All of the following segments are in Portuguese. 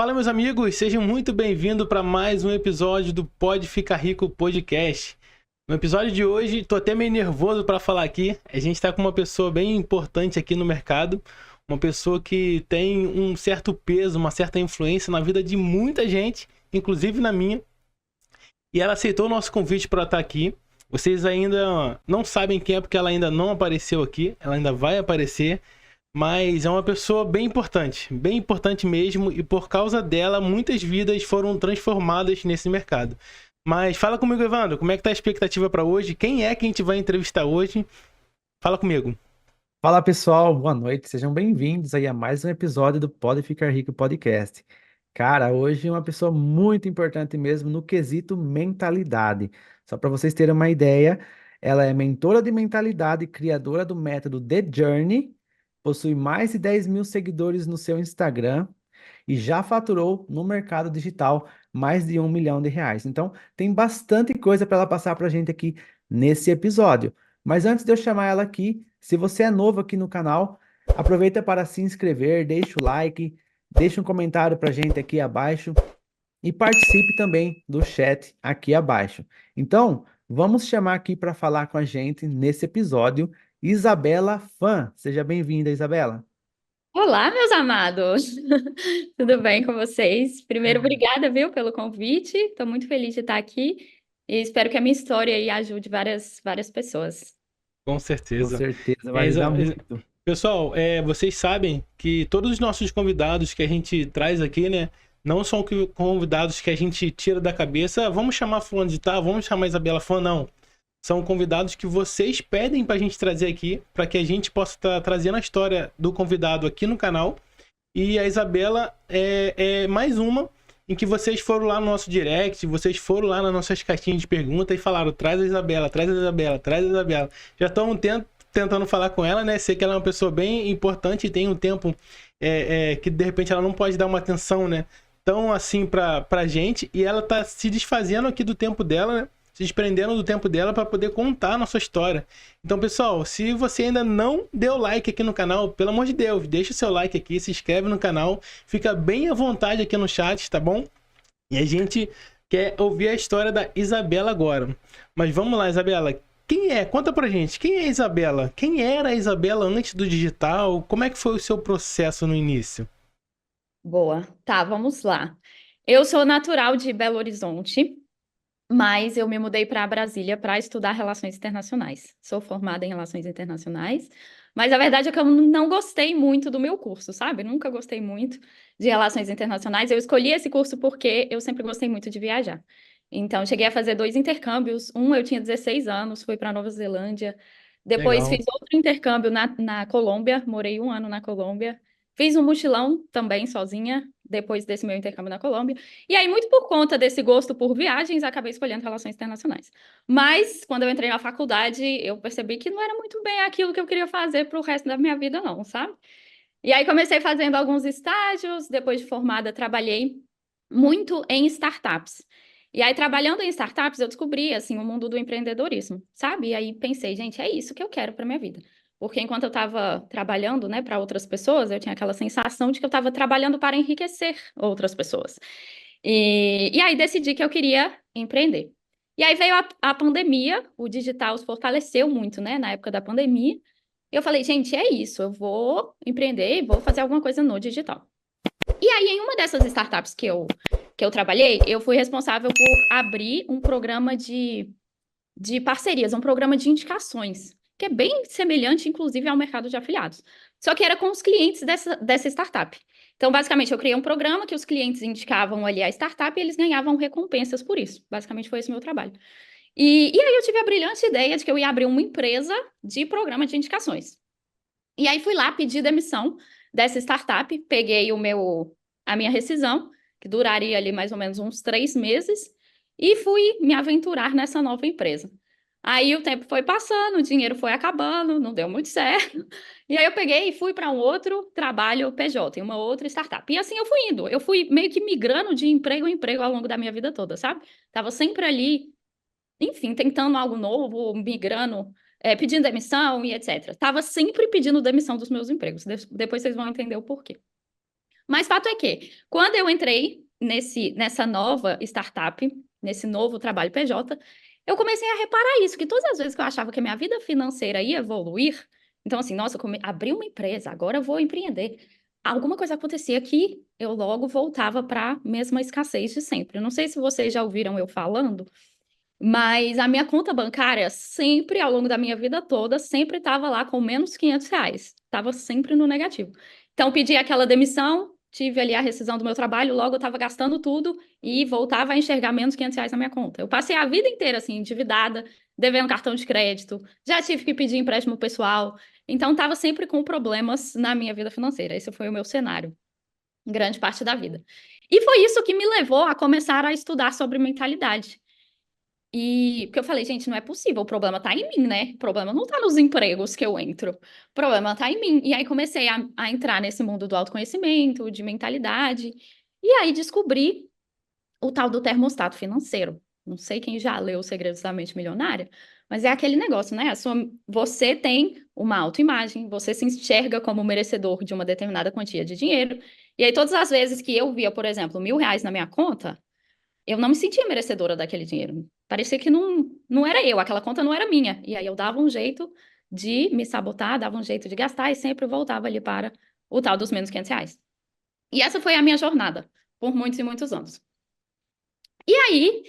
Fala, meus amigos, sejam muito bem-vindos para mais um episódio do Pode Ficar Rico Podcast. No episódio de hoje, tô até meio nervoso para falar aqui. A gente está com uma pessoa bem importante aqui no mercado, uma pessoa que tem um certo peso, uma certa influência na vida de muita gente, inclusive na minha. E ela aceitou o nosso convite para estar aqui. Vocês ainda não sabem quem é porque ela ainda não apareceu aqui, ela ainda vai aparecer. Mas é uma pessoa bem importante mesmo, e por causa dela, muitas vidas foram transformadas nesse mercado. Mas fala comigo, Evandro, como é que tá a expectativa para hoje? Quem é que a gente vai entrevistar hoje? Fala comigo. Fala pessoal, boa noite, sejam bem-vindos aí a mais um episódio do Pode Ficar Rico Podcast. Cara, hoje é uma pessoa muito importante mesmo no quesito mentalidade. Só para vocês terem uma ideia, ela é mentora de mentalidade, criadora do método The Journey, possui mais de 10 mil seguidores no seu Instagram e já faturou no mercado digital mais de R$ 1 milhão. Então, tem bastante coisa para ela passar para a gente aqui nesse episódio. Mas antes de eu chamar ela aqui, se você é novo aqui no canal, aproveita para se inscrever, deixa o like, deixa um comentário para a gente aqui abaixo e participe também do chat aqui abaixo. Então, vamos chamar aqui para falar com a gente nesse episódio Isabela Fan. Seja bem-vinda, Isabela. Olá, meus amados! Tudo bem com vocês? Primeiro, obrigada, viu, pelo convite. Estou muito feliz de estar aqui e espero que a minha história aí ajude várias pessoas. Com Com certeza. certeza, É, vai ajudar muito. Pessoal, vocês sabem que todos os nossos convidados que a gente traz aqui, né? Não são convidados que a gente tira da cabeça. "Ah, vamos chamar fulano de tal, vamos chamar a Isabela Fã", não. São convidados que vocês pedem pra gente trazer aqui, para que a gente possa estar trazendo a história do convidado aqui no canal. E a Isabela é mais uma em que vocês foram lá no nosso direct, vocês foram lá nas nossas caixinhas de pergunta e falaram: traz a Isabela, traz a Isabela, traz a Isabela. Já estão tentando falar com ela, né? Sei que ela é uma pessoa bem importante e tem um tempo que de repente ela não pode dar uma atenção, né? Tão assim pra gente, e ela tá se desfazendo aqui do tempo dela, né? Se desprendendo do tempo dela para poder contar a nossa história. Então, pessoal, se você ainda não deu like aqui no canal, pelo amor de Deus, deixa o seu like aqui, se inscreve no canal, fica bem à vontade aqui no chat, tá bom? E a gente quer ouvir a história da Isabela agora. Mas vamos lá, Isabela. Quem é? Conta pra gente. Quem é a Isabela? Quem era a Isabela antes do digital? Como é que foi o seu processo no início? Boa, tá, vamos lá. Eu sou natural de Belo Horizonte, mas eu me mudei para Brasília para estudar relações internacionais. Sou formada em relações internacionais, mas a verdade é que eu não gostei muito do meu curso, sabe? Nunca gostei muito de relações internacionais. Eu escolhi esse curso porque eu sempre gostei muito de viajar. Então, cheguei a fazer 2 intercâmbios. Eu tinha 16 anos, fui para Nova Zelândia. Depois Legal. fiz outro intercâmbio na Colômbia, morei 1 ano na Colômbia. Fiz um mochilão também sozinha, depois desse meu intercâmbio na Colômbia. E aí, muito por conta desse gosto por viagens, acabei escolhendo relações internacionais. Mas, quando eu entrei na faculdade, eu percebi que não era muito bem aquilo que eu queria fazer para o resto da minha vida, não, sabe? E aí, comecei fazendo alguns estágios. Depois de formada, trabalhei muito em startups. E aí, trabalhando em startups, eu descobri, assim, o mundo do empreendedorismo, sabe? E aí, pensei, gente, é isso que eu quero para minha vida. Porque enquanto eu estava trabalhando, né, para outras pessoas, eu tinha aquela sensação de que eu estava trabalhando para enriquecer outras pessoas. E aí decidi que eu queria empreender. E aí veio a pandemia, o digital se fortaleceu muito, né, na época da pandemia. Eu falei, gente, é isso, eu vou empreender e vou fazer alguma coisa no digital. E aí, em uma dessas startups que eu trabalhei, eu fui responsável por abrir um programa de parcerias, um programa de indicações, que é bem semelhante, inclusive, ao mercado de afiliados. Só que era com os clientes dessa startup. Então, basicamente, eu criei um programa que os clientes indicavam ali a startup e eles ganhavam recompensas por isso. Basicamente, foi esse o meu trabalho. E aí eu tive a brilhante ideia de que eu ia abrir uma empresa de programa de indicações. E aí fui lá pedir demissão dessa startup, peguei a minha rescisão, que duraria ali mais ou menos uns 3 meses, e fui me aventurar nessa nova empresa. Aí o tempo foi passando, o dinheiro foi acabando, não deu muito certo. E aí eu peguei e fui para um outro trabalho PJ, em uma outra startup. E assim eu fui indo, eu fui meio que migrando de emprego em emprego ao longo da minha vida toda, sabe? Tava sempre ali, enfim, tentando algo novo, migrando, pedindo demissão e etc. Tava sempre pedindo demissão dos meus empregos. Depois vocês vão entender o porquê. Mas fato é que, quando eu entrei nessa nova startup, nesse novo trabalho PJ, eu comecei a reparar isso, que todas as vezes que eu achava que a minha vida financeira ia evoluir, então assim, nossa, abri uma empresa, agora eu vou empreender. Alguma coisa acontecia que eu logo voltava para a mesma escassez de sempre. Eu não sei se vocês já ouviram eu falando, mas a minha conta bancária sempre, ao longo da minha vida toda, sempre estava lá com menos R$ 500. Estava sempre no negativo. Então, pedi aquela demissão, tive ali a rescisão do meu trabalho, logo eu estava gastando tudo e voltava a enxergar menos R$ 500 na minha conta. Eu passei a vida inteira, assim, endividada, devendo cartão de crédito, já tive que pedir empréstimo pessoal. Então, estava sempre com problemas na minha vida financeira. Esse foi o meu cenário, grande parte da vida. E foi isso que me levou a começar a estudar sobre mentalidade. E porque eu falei, gente, não é possível, o problema tá em mim, né? O problema não tá nos empregos que eu entro, o problema tá em mim. E aí comecei a entrar nesse mundo do autoconhecimento, de mentalidade, e aí descobri o tal do termostato financeiro. Não sei quem já leu Os Segredos da Mente Milionária, mas é aquele negócio, né? Você tem uma autoimagem, você se enxerga como merecedor de uma determinada quantia de dinheiro, e aí todas as vezes que eu via, por exemplo, R$ 1.000 na minha conta, eu não me sentia merecedora daquele dinheiro. Parecia que não era eu, aquela conta não era minha. E aí eu dava um jeito de me sabotar, dava um jeito de gastar e sempre voltava ali para o tal dos menos R$ 500. E essa foi a minha jornada por muitos e muitos anos. E aí,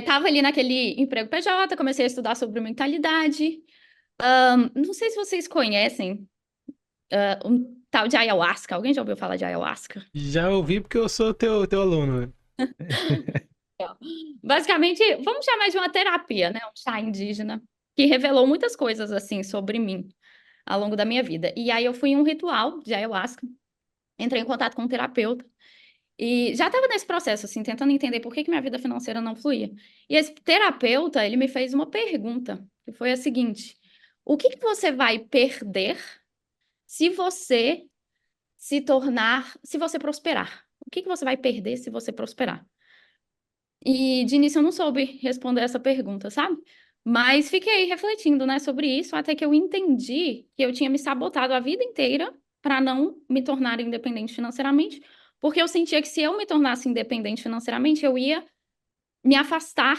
tava ali naquele emprego PJ, comecei a estudar sobre mentalidade. Não sei se vocês conhecem um tal de ayahuasca. Alguém já ouviu falar de ayahuasca? Já ouvi porque eu sou teu aluno. Basicamente, vamos chamar de uma terapia, né? Um chá indígena, que revelou muitas coisas, assim, sobre mim ao longo da minha vida. E aí eu fui em um ritual de ayahuasca, entrei em contato com um terapeuta, e já estava nesse processo, assim, tentando entender por que minha vida financeira não fluía. E esse terapeuta, ele me fez uma pergunta, que foi a seguinte: o que você vai perder se você se você prosperar? O que você vai perder se você prosperar? E de início eu não soube responder essa pergunta, sabe? Mas fiquei refletindo, né, sobre isso, até que eu entendi que eu tinha me sabotado a vida inteira para não me tornar independente financeiramente, porque eu sentia que se eu me tornasse independente financeiramente, eu ia me afastar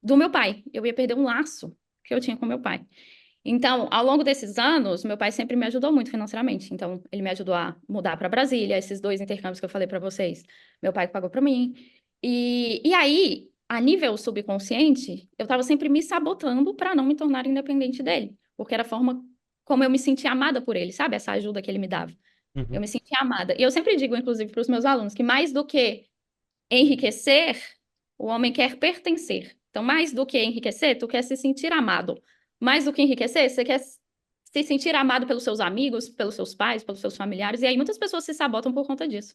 do meu pai, eu ia perder um laço que eu tinha com meu pai. Então, ao longo desses anos, meu pai sempre me ajudou muito financeiramente. Então, ele me ajudou a mudar para Brasília, esses 2 intercâmbios que eu falei para vocês, meu pai que pagou para mim. E aí, a nível subconsciente, eu estava sempre me sabotando para não me tornar independente dele, porque era a forma como eu me sentia amada por ele, sabe? Essa ajuda que ele me dava. Eu Uhum. me sentia amada. E eu sempre digo, inclusive, para os meus alunos, que mais do que enriquecer, o homem quer pertencer. Então, mais do que enriquecer, tu quer se sentir amado. Mais do que enriquecer, você quer se sentir amado pelos seus amigos, pelos seus pais, pelos seus familiares. E aí muitas pessoas se sabotam por conta disso.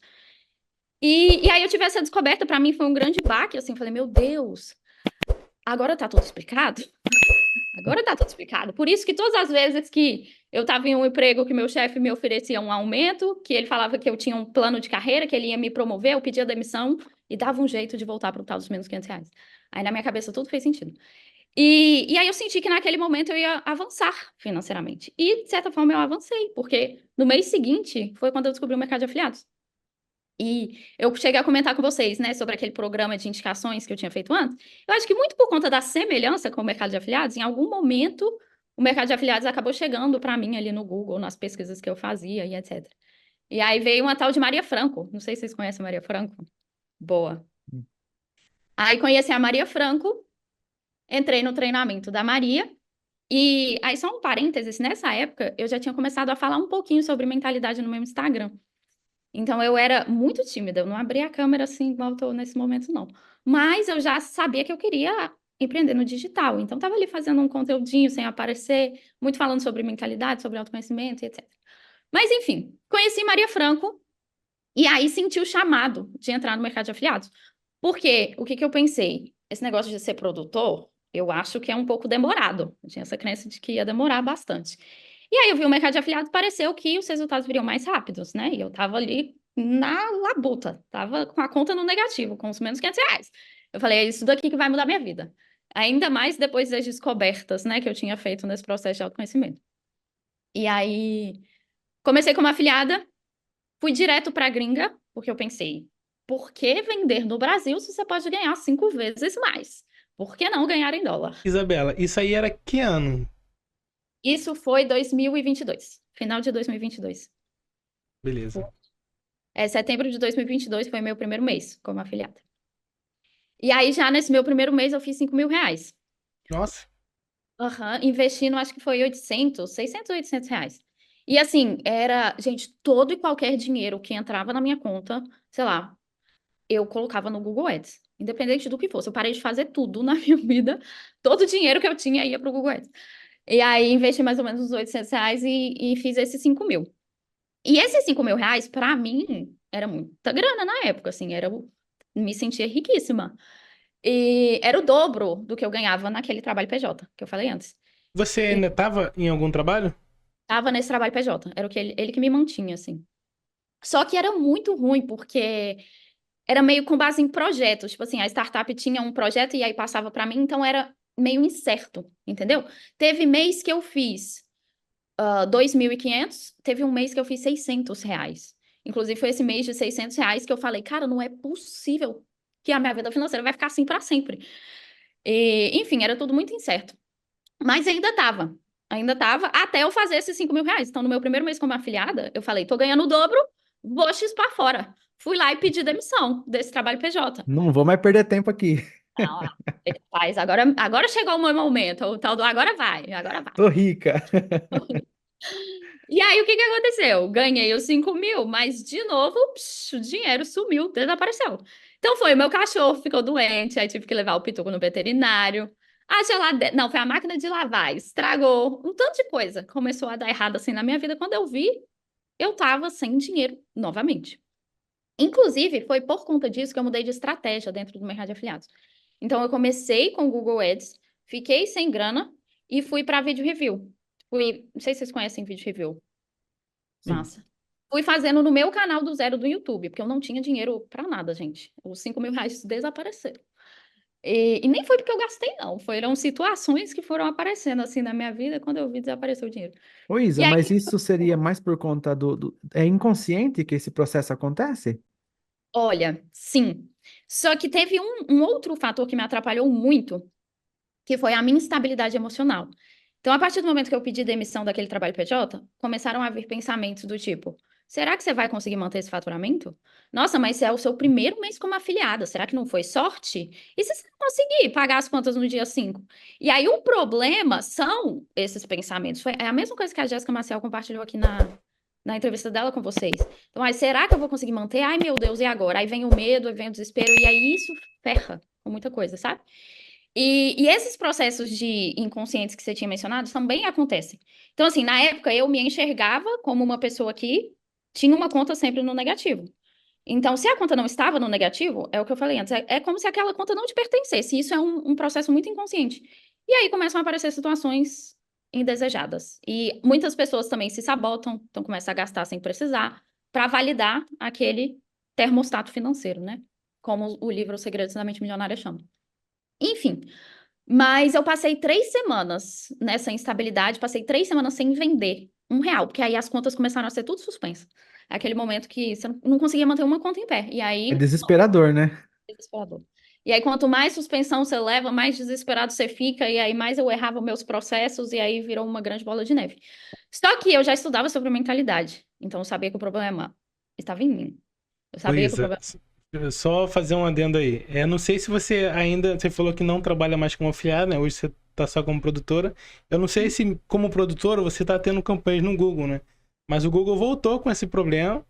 E aí eu tive essa descoberta, para mim foi um grande baque, assim, falei, meu Deus, agora tá tudo explicado? Agora tá tudo explicado. Por isso que todas as vezes que eu estava em um emprego que meu chefe me oferecia um aumento, que ele falava que eu tinha um plano de carreira, que ele ia me promover, eu pedia demissão e dava um jeito de voltar para o tal dos menos R$ 500. Aí na minha cabeça tudo fez sentido. E aí eu senti que naquele momento eu ia avançar financeiramente. E, de certa forma, eu avancei, porque no mês seguinte foi quando eu descobri o mercado de afiliados. E eu cheguei a comentar com vocês, né, sobre aquele programa de indicações que eu tinha feito antes. Eu acho que muito por conta da semelhança com o mercado de afiliados, em algum momento o mercado de afiliados acabou chegando para mim ali no Google, nas pesquisas que eu fazia e etc. E aí veio uma tal de Maria Franco. Não sei se vocês conhecem a Maria Franco. Boa. Aí conheci a Maria Franco, entrei no treinamento da Maria. E aí, só um parênteses, nessa época eu já tinha começado a falar um pouquinho sobre mentalidade no meu Instagram. Então, eu era muito tímida, eu não abria a câmera assim, igual eu tô nesse momento, não. Mas eu já sabia que eu queria empreender no digital. Então, estava ali fazendo um conteúdinho sem aparecer, muito falando sobre mentalidade, sobre autoconhecimento e etc. Mas, enfim, conheci Maria Franco e aí senti o chamado de entrar no mercado de afiliados. Porque o que eu pensei? Esse negócio de ser produtor, eu acho que é um pouco demorado. Eu tinha essa crença de que ia demorar bastante. E aí eu vi o mercado de afiliados, pareceu que os resultados viriam mais rápidos, né? E eu tava ali na labuta, tava com a conta no negativo, com os menos R$ 500. Eu falei, é isso daqui que vai mudar minha vida. Ainda mais depois das descobertas, né, que eu tinha feito nesse processo de autoconhecimento. E aí, comecei como afiliada, Fui direto para a gringa, porque eu pensei, por que vender no Brasil se você pode ganhar 5 vezes mais? Por que não ganhar em dólar? Isabela, isso aí era que ano? Isso foi 2022, final de 2022. Beleza. Setembro de 2022 foi meu primeiro mês como afiliada. E aí, já nesse meu primeiro mês, eu fiz 5 mil reais. Nossa, Aham, investindo, acho que foi 600, 800 reais. E assim, era, gente, todo e qualquer dinheiro que entrava na minha conta, sei lá, eu colocava no Google Ads, independente do que fosse. Eu parei de fazer tudo na minha vida, todo o dinheiro que eu tinha ia para o Google Ads. E aí, investi mais ou menos uns 800 reais e fiz esses 5 mil. E esses 5 mil reais, para mim, era muita grana na época, assim, me sentia riquíssima. E era o dobro do que eu ganhava naquele trabalho PJ, que eu falei antes. você E ainda tava em algum trabalho? tava nesse trabalho PJ, era o que ele que me mantinha, assim. Só que era muito ruim, porque era meio com base em projetos. Tipo assim, a startup tinha um projeto e aí passava para mim, então era meio incerto, entendeu? Teve mês que eu fiz 2.500, teve um mês que eu fiz 600 reais. Inclusive, foi esse mês de 600 reais que eu falei, cara, não é possível que a minha vida financeira vai ficar assim para sempre. E, enfim, era tudo muito incerto. Mas ainda tava, até eu fazer esses 5 mil reais. Então, no meu primeiro mês como afiliada, eu falei, tô ganhando o dobro, vou chispar fora. Fui lá e pedi demissão desse trabalho PJ. Não vou mais perder tempo aqui. Não, ó, faz, agora chegou o meu momento, o tal do agora vai, agora vai. Tô rica. E aí, o que que aconteceu? Ganhei os 5 mil, mas, de novo, o dinheiro sumiu, desapareceu. Então, foi, meu cachorro ficou doente, aí tive que levar o Pituco no veterinário. A geladeira, não, foi a máquina de lavar, estragou, um tanto de coisa. Começou a dar errado assim na minha vida. Quando eu vi, eu tava sem dinheiro novamente. Inclusive, foi por conta disso que eu mudei de estratégia dentro do mercado de afiliados. Então, eu comecei com o Google Ads, fiquei sem grana e fui para vídeo review. Não sei se vocês conhecem vídeo review. Sim. Massa. Fui fazendo no meu canal do zero do YouTube, porque eu não tinha dinheiro para nada, gente. Os 5 mil reais desapareceram. E nem foi porque eu gastei, não. Foram situações que foram aparecendo assim na minha vida, quando eu vi desapareceu o dinheiro. Ô, E Isa, aí, mas isso seria mais por conta É inconsciente que esse processo acontece? olha, sim. Só que teve um outro fator que me atrapalhou muito, que foi a minha instabilidade emocional. Então, a partir do momento que eu pedi demissão daquele trabalho PJ, começaram a vir pensamentos do tipo: será que você vai conseguir manter esse faturamento? Nossa, mas é o seu primeiro mês como afiliada, será que não foi sorte? E se você não conseguir pagar as contas no dia 5? E aí, o problema são esses pensamentos. É a mesma coisa que a Jéssica Maciel compartilhou aqui na entrevista dela com vocês. Então, será que eu vou conseguir manter? Ai, meu Deus, e agora? Aí vem o medo, aí vem o desespero, e aí isso ferra com muita coisa, sabe? E esses processos de inconscientes que você tinha mencionado também acontecem. Então, assim, na época eu me enxergava como uma pessoa que tinha uma conta sempre no negativo. Então, se a conta não estava no negativo, é o que eu falei antes, é como se aquela conta não te pertencesse. Isso é um processo muito inconsciente. E aí começam a aparecer situações indesejadas. E muitas pessoas também se sabotam, então começam a gastar sem precisar, para validar aquele termostato financeiro, né? Como o livro Os Segredos da Mente Milionária chama. Enfim, mas eu passei 3 semanas nessa instabilidade, passei 3 semanas sem vender R$ 1, porque aí as contas começaram a ser tudo suspensas. Aquele momento que você não conseguia manter uma conta em pé. E É aí, desesperador, né? desesperador. E aí, quanto mais suspensão você leva, mais desesperado você fica, e aí mais eu errava meus processos, e aí virou uma grande bola de neve. Só que eu já estudava sobre mentalidade, então eu sabia que o problema estava em mim. Eu Ô, sabia que o Isa, problema. só fazer um adendo aí. Não sei se você ainda. Você falou que não trabalha mais como afiliada, né? Hoje você tá só como produtora. Eu não sei se, como produtora, você tá tendo campanhas no Google, né? Mas o Google voltou com esse problema,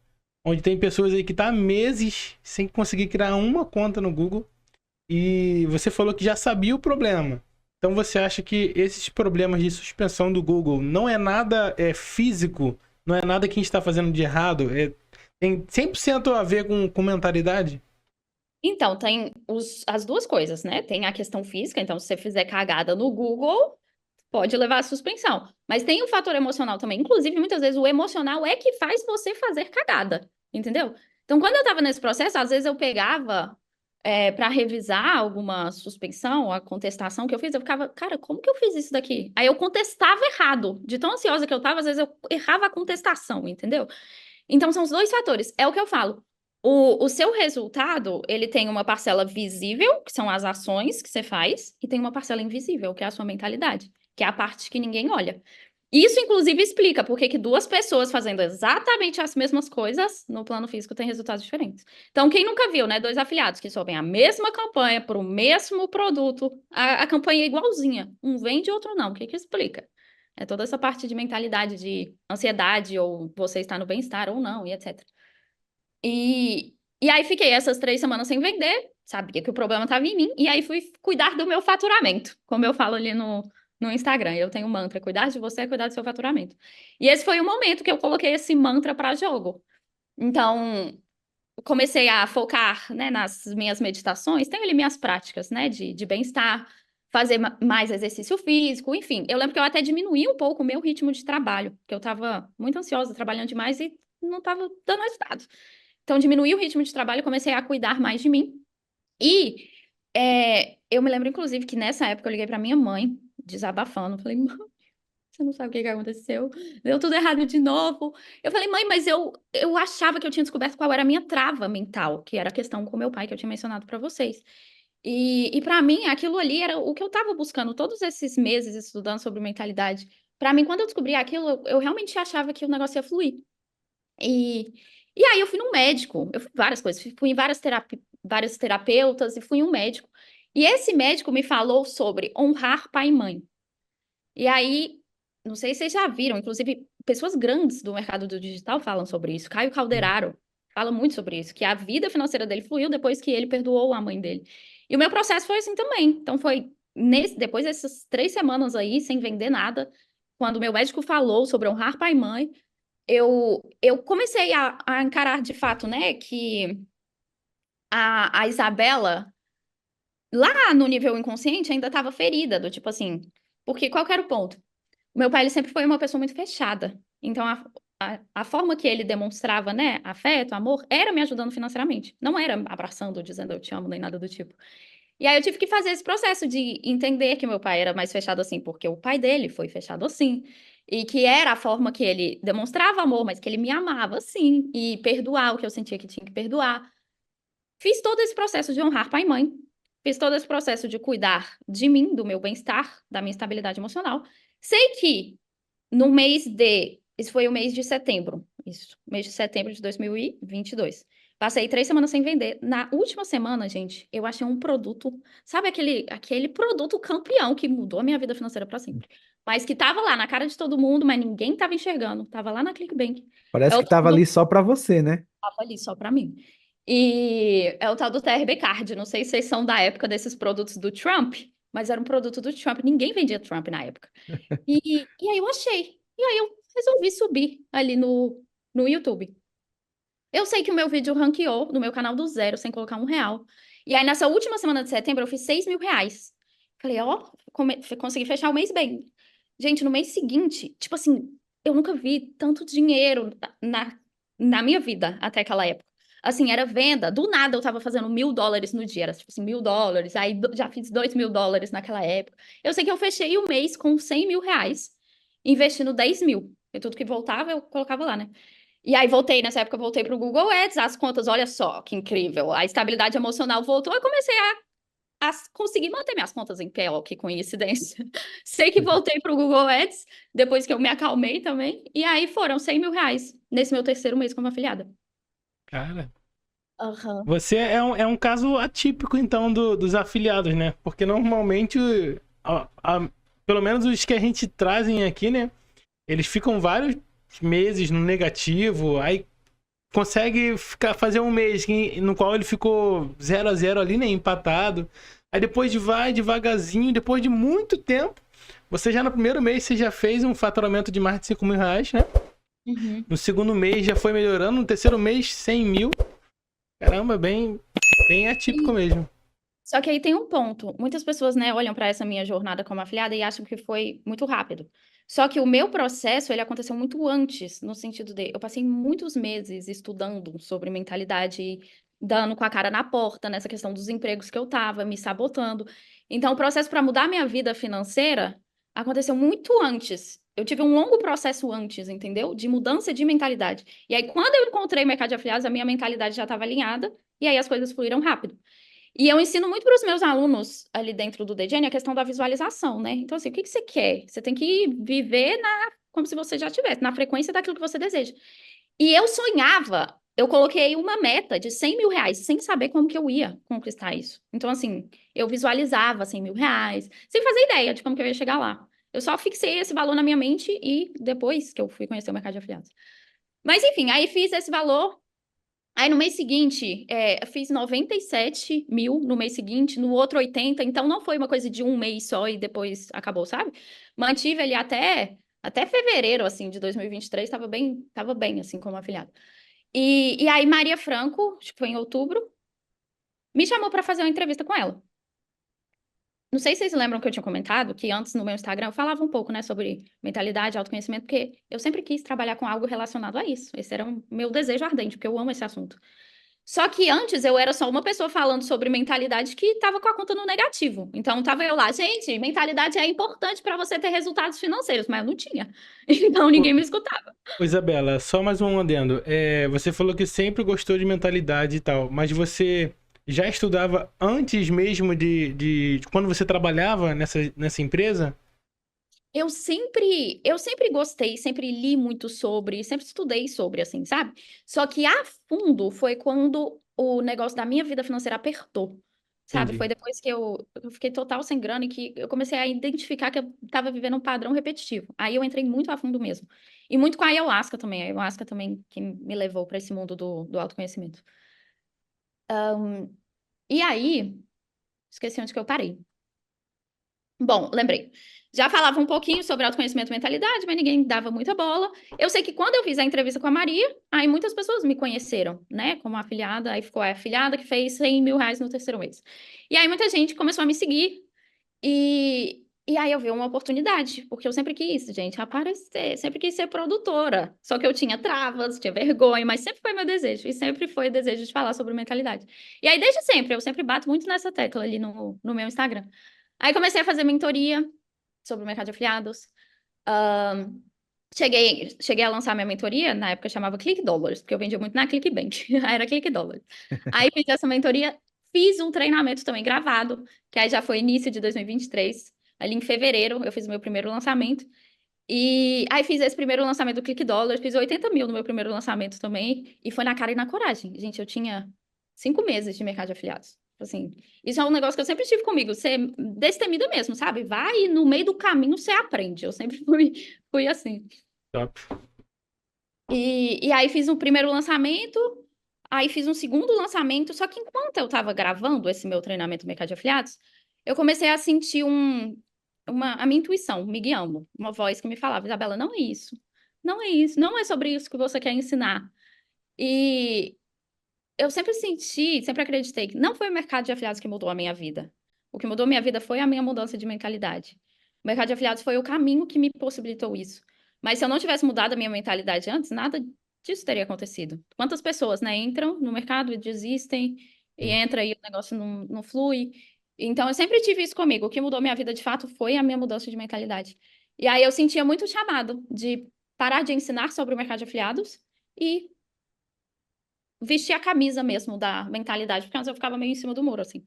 onde tem pessoas aí que tá há meses sem conseguir criar uma conta no Google. E você falou que já sabia o problema. Então você acha que esses problemas de suspensão do Google não é nada físico, não é nada que a gente está fazendo de errado, tem 100% a ver com mentalidade? Então, tem as duas coisas, né? Tem a questão física, então, se você fizer cagada no Google, pode levar à suspensão. Mas tem o fator emocional também. Inclusive, muitas vezes, o emocional é que faz você fazer cagada, entendeu? Então, quando eu estava nesse processo, às vezes eu pegava para revisar alguma suspensão, a contestação que eu fiz, eu ficava, cara, como que eu fiz isso daqui? Aí eu contestava errado. De tão ansiosa que eu estava, às vezes eu errava a contestação, entendeu? Então, são os dois fatores. É o que eu falo. O seu resultado, ele tem uma parcela visível, que são as ações que você faz, e tem uma parcela invisível, que é a sua mentalidade, que é a parte que ninguém olha. Isso, inclusive, explica por que que duas pessoas fazendo exatamente as mesmas coisas no plano físico têm resultados diferentes. Então, quem nunca viu, né? Dois afiliados que sobem a mesma campanha para o mesmo produto, a campanha é igualzinha. Um vende, outro não. O que que explica? É toda essa parte de mentalidade de ansiedade, ou você está no bem-estar ou não, e etc. E aí fiquei essas 3 semanas sem vender, sabia que o problema estava em mim, e aí fui cuidar do meu faturamento, como eu falo ali no Instagram. Eu tenho um mantra: cuidar de você é cuidar do seu faturamento. E esse foi o momento que eu coloquei esse mantra para jogo. Então, comecei a focar, né, nas minhas meditações, tenho ali minhas práticas, né, de bem-estar, fazer mais exercício físico, enfim. Eu lembro que eu até diminuí um pouco o meu ritmo de trabalho, porque eu estava muito ansiosa, trabalhando demais e não estava dando resultado. Então, diminuí o ritmo de trabalho e comecei a cuidar mais de mim. E eu me lembro, inclusive, que nessa época eu liguei para minha mãe, desabafando. Falei: mãe, você não sabe o que que aconteceu? Deu tudo errado de novo. Eu falei: mãe, mas eu achava que eu tinha descoberto qual era a minha trava mental, que era a questão com meu pai, que eu tinha mencionado para vocês. E para mim, aquilo ali era o que eu estava buscando todos esses meses estudando sobre mentalidade. Para mim, quando eu descobri aquilo, eu realmente achava que o negócio ia fluir. E, e aí eu fui num médico, eu fui em várias coisas, fui em vários terapeutas e fui em um médico. E esse médico me falou sobre honrar pai e mãe. E aí, não sei se vocês já viram, inclusive pessoas grandes do mercado do digital falam sobre isso. Caio Calderaro fala muito sobre isso, que a vida financeira dele fluiu depois que ele perdoou a mãe dele. E o meu processo foi assim também. Então foi depois dessas 3 semanas aí, sem vender nada, quando o meu médico falou sobre honrar pai e mãe, eu comecei a encarar de fato, né, que a Isabela, lá no nível inconsciente, ainda estava ferida, do tipo assim, porque qual que era o ponto? O meu pai, ele sempre foi uma pessoa muito fechada. Então, a forma que ele demonstrava, né, afeto, amor, era me ajudando financeiramente. Não era abraçando, dizendo eu te amo, nem nada do tipo. E aí eu tive que fazer esse processo de entender que meu pai era mais fechado assim, porque o pai dele foi fechado assim. E que era a forma que ele demonstrava amor, mas que ele me amava assim. E perdoar o que eu sentia que tinha que perdoar. Fiz todo esse processo de honrar pai e mãe. Fiz todo esse processo de cuidar de mim, do meu bem-estar, da minha estabilidade emocional. Sei que no mês de... Isso foi o mês de setembro. Isso, mês de setembro de 2022. Passei 3 semanas sem vender. Na última semana, gente, eu achei um produto... Sabe aquele produto campeão que mudou a minha vida financeira para sempre? Mas que tava lá na cara de todo mundo, mas ninguém tava enxergando. Tava lá na ClickBank. É Parece o que tava ali só para você, né? tava ali só para mim. E é o tal do TRB Card. Não sei se vocês são da época desses produtos do Trump, mas era um produto do Trump. Ninguém vendia Trump na época. E aí eu achei. E aí eu resolvi subir ali no YouTube. Eu sei que o meu vídeo ranqueou no meu canal do zero, sem colocar R$ 1. E aí, nessa última semana de setembro, eu fiz R$ 6.000. Falei, ó, consegui fechar o mês bem. Gente, no mês seguinte, tipo assim, eu nunca vi tanto dinheiro na minha vida até aquela época. Assim, era venda. Do nada eu tava fazendo US$ 1.000 no dia. Era tipo assim, US$ 1.000. Aí já fiz US$ 2.000 naquela época. Eu sei que eu fechei o mês com R$ 100.000, investindo 10 mil. E tudo que voltava, eu colocava lá, né? E aí nessa época eu voltei para o Google Ads, as contas, olha só, que incrível. A estabilidade emocional voltou, eu comecei a conseguir manter minhas contas em pé, ó, que coincidência. Sei que voltei para o Google Ads, depois que eu me acalmei também, e aí foram R$ 100.000 nesse meu terceiro mês como afiliada. Cara, Aham. você é um caso atípico, então, dos afiliados, né? Porque normalmente, pelo menos os que a gente trazem aqui, né? Eles ficam vários meses no negativo, aí consegue fazer um mês no qual ele ficou 0-0 ali, né? Empatado. Aí depois vai devagarzinho, depois de muito tempo, você já no primeiro mês você já fez um faturamento de mais de R$ 5.000, né? Uhum. No segundo mês já foi melhorando, no terceiro mês 100 mil. Caramba, bem atípico mesmo. Só que aí tem um ponto. Muitas pessoas, né, olham para essa minha jornada como afiliada e acham que foi muito rápido. Só que o meu processo, ele aconteceu muito antes, no sentido de eu passei muitos meses estudando sobre mentalidade, dando com a cara na porta nessa questão dos empregos que eu tava, me sabotando. Então, o processo para mudar minha vida financeira aconteceu muito antes eu tive um longo processo antes, entendeu? De mudança de mentalidade. E aí, quando eu encontrei o mercado de afiliados, a minha mentalidade já estava alinhada, e aí as coisas fluíram rápido. E eu ensino muito para os meus alunos ali dentro do DGN a questão da visualização, né? Então, assim, o que que você quer? Você tem que viver como se você já tivesse, na frequência daquilo que você deseja. E eu sonhava, eu coloquei uma meta de 100 mil reais, sem saber como que eu ia conquistar isso. Então, assim, eu visualizava 100 mil reais, sem fazer ideia de como que eu ia chegar lá. Eu só fixei esse valor na minha mente e depois que eu fui conhecer o mercado de afiliados. Mas, enfim, aí fiz esse valor. Aí no mês seguinte, eu fiz 97 mil no mês seguinte, no outro 80, então não foi uma coisa de um mês só e depois acabou, sabe? Mantive ali até fevereiro, assim, de 2023, tava bem, assim, como afiliado. E aí Maria Franco, acho que foi em outubro, me chamou para fazer uma entrevista com ela. Não sei se vocês lembram que eu tinha comentado que antes no meu Instagram eu falava um pouco, né, sobre mentalidade, autoconhecimento, porque eu sempre quis trabalhar com algo relacionado a isso. Esse era o meu desejo ardente, porque eu amo esse assunto. Só que antes eu era só uma pessoa falando sobre mentalidade que estava com a conta no negativo. Então tava eu lá, gente, mentalidade é importante para você ter resultados financeiros, mas eu não tinha. Então ninguém me escutava. Ô, Isabela, só mais um adendo. Você falou que sempre gostou de mentalidade e tal, mas você já estudava antes mesmo de quando você trabalhava nessa empresa? Eu sempre gostei, sempre li muito sobre, sempre estudei sobre, assim, sabe? Só que a fundo foi quando o negócio da minha vida financeira apertou, sabe? Entendi. Foi depois que eu fiquei total sem grana e que eu comecei a identificar que eu estava vivendo um padrão repetitivo. Aí eu entrei muito a fundo mesmo. E muito com a ayahuasca também. A ayahuasca também que me levou para esse mundo do autoconhecimento. E aí, esqueci onde que eu parei. Bom, lembrei. Já falava um pouquinho sobre autoconhecimento e mentalidade, mas ninguém dava muita bola. Eu sei que quando eu fiz a entrevista com a Maria, aí muitas pessoas me conheceram, né, como afiliada, aí ficou a afiliada que fez 100 mil reais no terceiro mês. E aí muita gente começou a me seguir, e aí eu vi uma oportunidade, porque eu sempre quis, gente, aparecer, sempre quis ser produtora. Só que eu tinha travas, tinha vergonha, mas sempre foi meu desejo, e sempre foi o desejo de falar sobre mentalidade. E aí, desde sempre, eu sempre bato muito nessa tecla ali no meu Instagram. Aí comecei a fazer mentoria sobre o mercado de afiliados. Ahn, cheguei a lançar minha mentoria, na época chamava Click Dollars, porque eu vendia muito na Clickbank. Aí era Click Dollars. Aí fiz essa mentoria, fiz um treinamento também gravado, que aí já foi início de 2023. Ali em fevereiro eu fiz o meu primeiro lançamento. E aí fiz esse primeiro lançamento do Click Dollars, fiz 80 mil no meu primeiro lançamento também, e foi na cara e na coragem. Gente, eu tinha 5 meses de mercado de afiliados. Assim, isso é um negócio que eu sempre tive comigo, ser destemida mesmo, sabe? Vai e no meio do caminho você aprende. Eu sempre fui assim. Top. E aí fiz um primeiro lançamento, aí fiz um segundo lançamento, só que enquanto eu estava gravando esse meu treinamento Mercado de Afiliados, eu comecei a sentir a minha intuição me guiando, uma voz que me falava, Isabela, não é isso, não é isso, não é sobre isso que você quer ensinar. E eu sempre senti, sempre acreditei que não foi o mercado de afiliados que mudou a minha vida. O que mudou a minha vida foi a minha mudança de mentalidade. O mercado de afiliados foi o caminho que me possibilitou isso. Mas se eu não tivesse mudado a minha mentalidade antes, nada disso teria acontecido. Quantas pessoas, né, entram no mercado e desistem, e entra e o negócio não flui. Então, eu sempre tive isso comigo. O que mudou minha vida, de fato, foi a minha mudança de mentalidade. E aí eu sentia muito chamado de parar de ensinar sobre o mercado de afiliados e vestir a camisa mesmo da mentalidade, porque antes eu ficava meio em cima do muro, assim.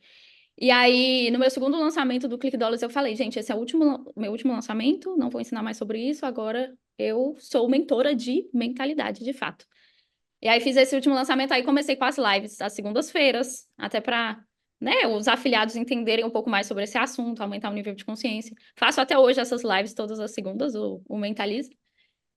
E aí, no meu segundo lançamento do Click Dollars, eu falei, gente, esse é o meu último lançamento, não vou ensinar mais sobre isso, agora eu sou mentora de mentalidade, de fato. E aí, fiz esse último lançamento, aí comecei com as lives às segundas-feiras, até para, né, os afiliados entenderem um pouco mais sobre esse assunto, aumentar o nível de consciência. Faço até hoje essas lives todas as segundas, o Mentalize.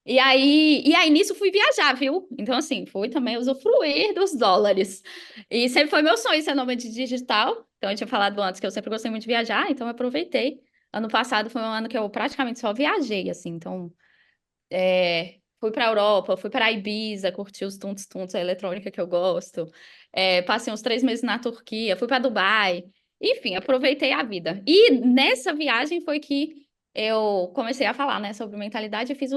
E aí nisso fui viajar, viu? Então, assim, fui também usufruir dos dólares. E sempre foi meu sonho ser nômade digital. Então, eu tinha falado antes que eu sempre gostei muito de viajar, então eu aproveitei. Ano passado foi um ano que eu praticamente só viajei, assim. Então, fui para a Europa, fui para Ibiza, curti os tuntos, a eletrônica que eu gosto. Passei uns 3 meses na Turquia, fui para Dubai. Enfim, aproveitei a vida. E nessa viagem foi que eu comecei a falar, né, sobre mentalidade. Eu fiz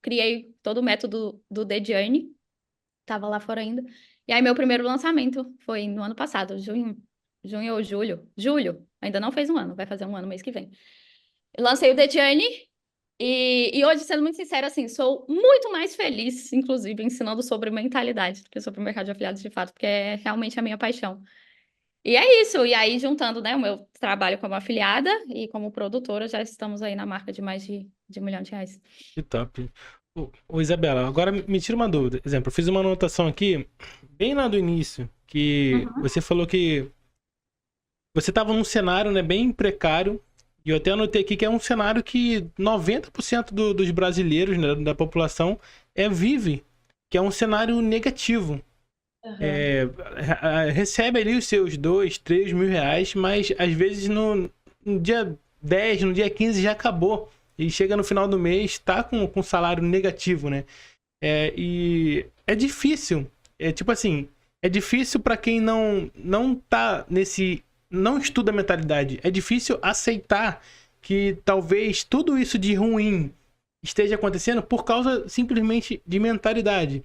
criei todo o método do The Journey, tava lá fora ainda. E aí meu primeiro lançamento foi no ano passado, junho ou julho, ainda não fez um ano, vai fazer um ano mês que vem. Eu lancei o The Journey E hoje, sendo muito sincera, assim, sou muito mais feliz, inclusive, ensinando sobre mentalidade do que sobre o mercado de afiliados de fato, porque é realmente a minha paixão. E é isso. E aí, juntando, né, o meu trabalho como afiliada e como produtora, já estamos aí na marca de mais de 1 milhão de reais. Que top. Ô, Isabela, agora me tira uma dúvida. Exemplo, eu fiz uma anotação aqui, bem lá do início, que Uhum. você falou que você estava num cenário, né, bem precário. E eu até anotei aqui que é um cenário que 90% dos brasileiros, né, da população, vive, que é um cenário negativo. Uhum. Recebe ali os seus 2, 3 mil reais, mas às vezes no dia 10, no dia 15 já acabou. E chega no final do mês, tá com salário negativo, né? E é difícil. É tipo assim, é difícil para quem não tá nesse. Não estuda mentalidade. É difícil aceitar que talvez tudo isso de ruim esteja acontecendo por causa simplesmente de mentalidade.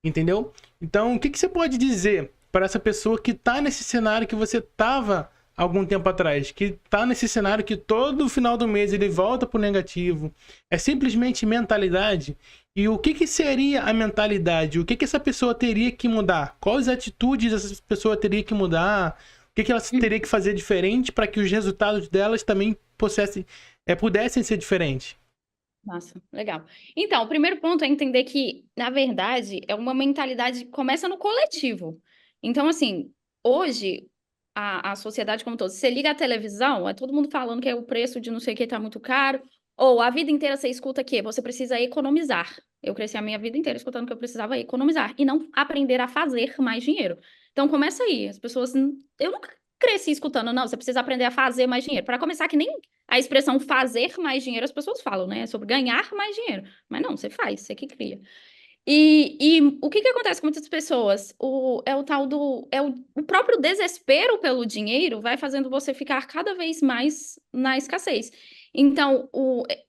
Entendeu? Então, o que você pode dizer para essa pessoa que tá nesse cenário que você tava algum tempo atrás? Que tá nesse cenário que todo final do mês ele volta pro negativo. É simplesmente mentalidade. E o que seria a mentalidade? O que essa pessoa teria que mudar? Quais atitudes essa pessoa teria que mudar? O que ela teria que fazer diferente para que os resultados delas também pudessem ser diferentes? Massa, legal. Então, o primeiro ponto é entender que, na verdade, é uma mentalidade que começa no coletivo. Então, assim, hoje, a sociedade como um todo, se você liga a televisão, é todo mundo falando que o preço de não sei o que tá muito caro, ou a vida inteira você escuta que você precisa economizar. Eu cresci a minha vida inteira escutando que eu precisava economizar e não aprender a fazer mais dinheiro. Então, começa aí. As pessoas... Eu nunca cresci escutando, não, você precisa aprender a fazer mais dinheiro. Para começar, que nem a expressão fazer mais dinheiro, as pessoas falam, né? É sobre ganhar mais dinheiro. Mas não, você faz, você que cria. E o que acontece com muitas pessoas? É o tal do. O próprio desespero pelo dinheiro vai fazendo você ficar cada vez mais na escassez. Então,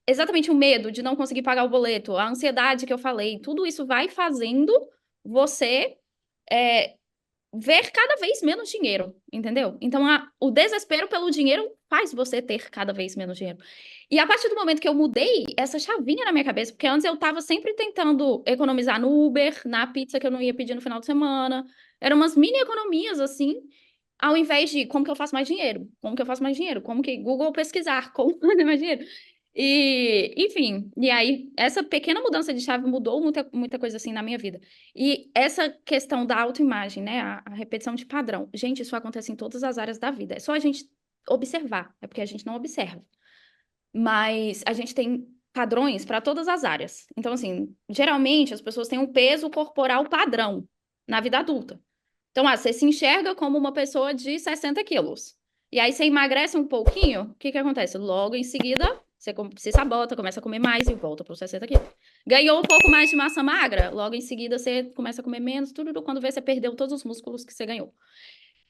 exatamente o medo de não conseguir pagar o boleto, a ansiedade que eu falei, tudo isso vai fazendo você é, ver cada vez menos dinheiro, entendeu? Então, o desespero pelo dinheiro faz você ter cada vez menos dinheiro. E a partir do momento que eu mudei essa chavinha na minha cabeça, porque antes eu tava sempre tentando economizar no Uber, na pizza que eu não ia pedir no final de semana, eram umas mini economias assim, ao invés de como que eu faço mais dinheiro? Como que eu faço mais dinheiro? Como que Google pesquisar como fazer mais dinheiro? E, enfim, e aí essa pequena mudança de chave mudou muita coisa assim na minha vida. E essa questão da autoimagem, né, a repetição de padrão. Gente, isso acontece em todas as áreas da vida. É só a gente observar, é porque a gente não observa. Mas a gente tem padrões para todas as áreas. Então, assim, geralmente as pessoas têm um peso corporal padrão na vida adulta. Então, você se enxerga como uma pessoa de 60 quilos. E aí você emagrece um pouquinho, o que que acontece? Logo em seguida, você se sabota, começa a comer mais e volta para os 60 quilos. Ganhou um pouco mais de massa magra, logo em seguida você começa a comer menos, tudo quando vê, você perdeu todos os músculos que você ganhou.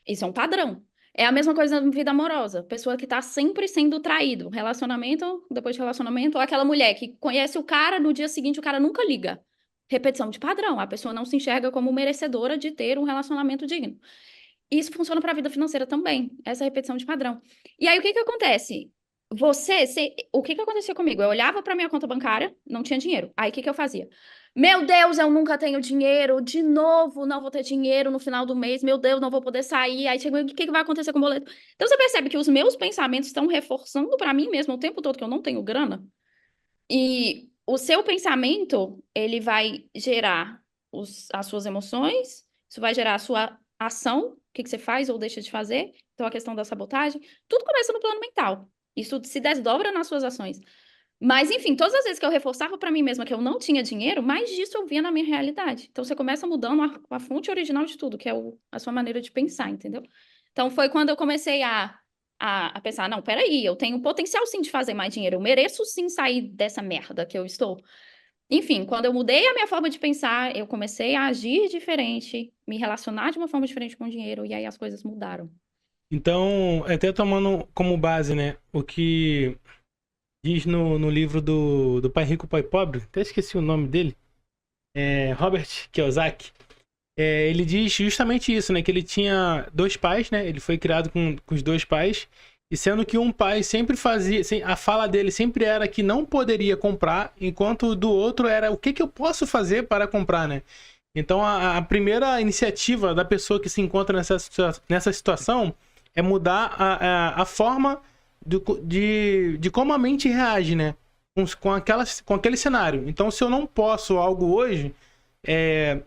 Isso é um padrão. É a mesma coisa na vida amorosa. Pessoa que tá sempre sendo traído. Relacionamento, depois de relacionamento, ou aquela mulher que conhece o cara, no dia seguinte o cara nunca liga. Repetição de padrão. A pessoa não se enxerga como merecedora de ter um relacionamento digno. Isso funciona para a vida financeira também, essa repetição de padrão. E aí, o que que acontece? O que que acontecia comigo? Eu olhava para minha conta bancária, não tinha dinheiro. Aí, o que que eu fazia? Meu Deus, eu nunca tenho dinheiro, de novo, não vou ter dinheiro no final do mês, meu Deus, não vou poder sair. Aí, chega, o que que vai acontecer com o boleto? Então, você percebe que os meus pensamentos estão reforçando para mim mesmo o tempo todo que eu não tenho grana. E o seu pensamento, ele vai gerar as suas emoções, isso vai gerar a sua ação, o que que você faz ou deixa de fazer. Então, a questão da sabotagem, tudo começa no plano mental. Isso se desdobra nas suas ações. Mas, enfim, todas as vezes que eu reforçava para mim mesma que eu não tinha dinheiro, mais disso eu via na minha realidade. Então, você começa mudando a fonte original de tudo, que é a sua maneira de pensar, entendeu? Então, foi quando eu comecei a pensar, não, peraí, eu tenho potencial sim de fazer mais dinheiro, eu mereço sim sair dessa merda que eu estou. Enfim, quando eu mudei a minha forma de pensar, eu comecei a agir diferente, me relacionar de uma forma diferente com o dinheiro, e aí as coisas mudaram. Então, até tomando como base, né, o que diz no livro do Pai Rico, Pai Pobre, até esqueci o nome dele, Robert Kiyosaki. Ele diz justamente isso, né, que ele tinha dois pais, né, ele foi criado com os dois pais, E sendo que um pai sempre fazia, a fala dele sempre era que não poderia comprar, enquanto o do outro era o que que eu posso fazer para comprar, né? Então a primeira iniciativa da pessoa que se encontra nessa situação é mudar a forma de como a mente reage, né? Com aquele cenário. Então, se eu não posso algo hoje,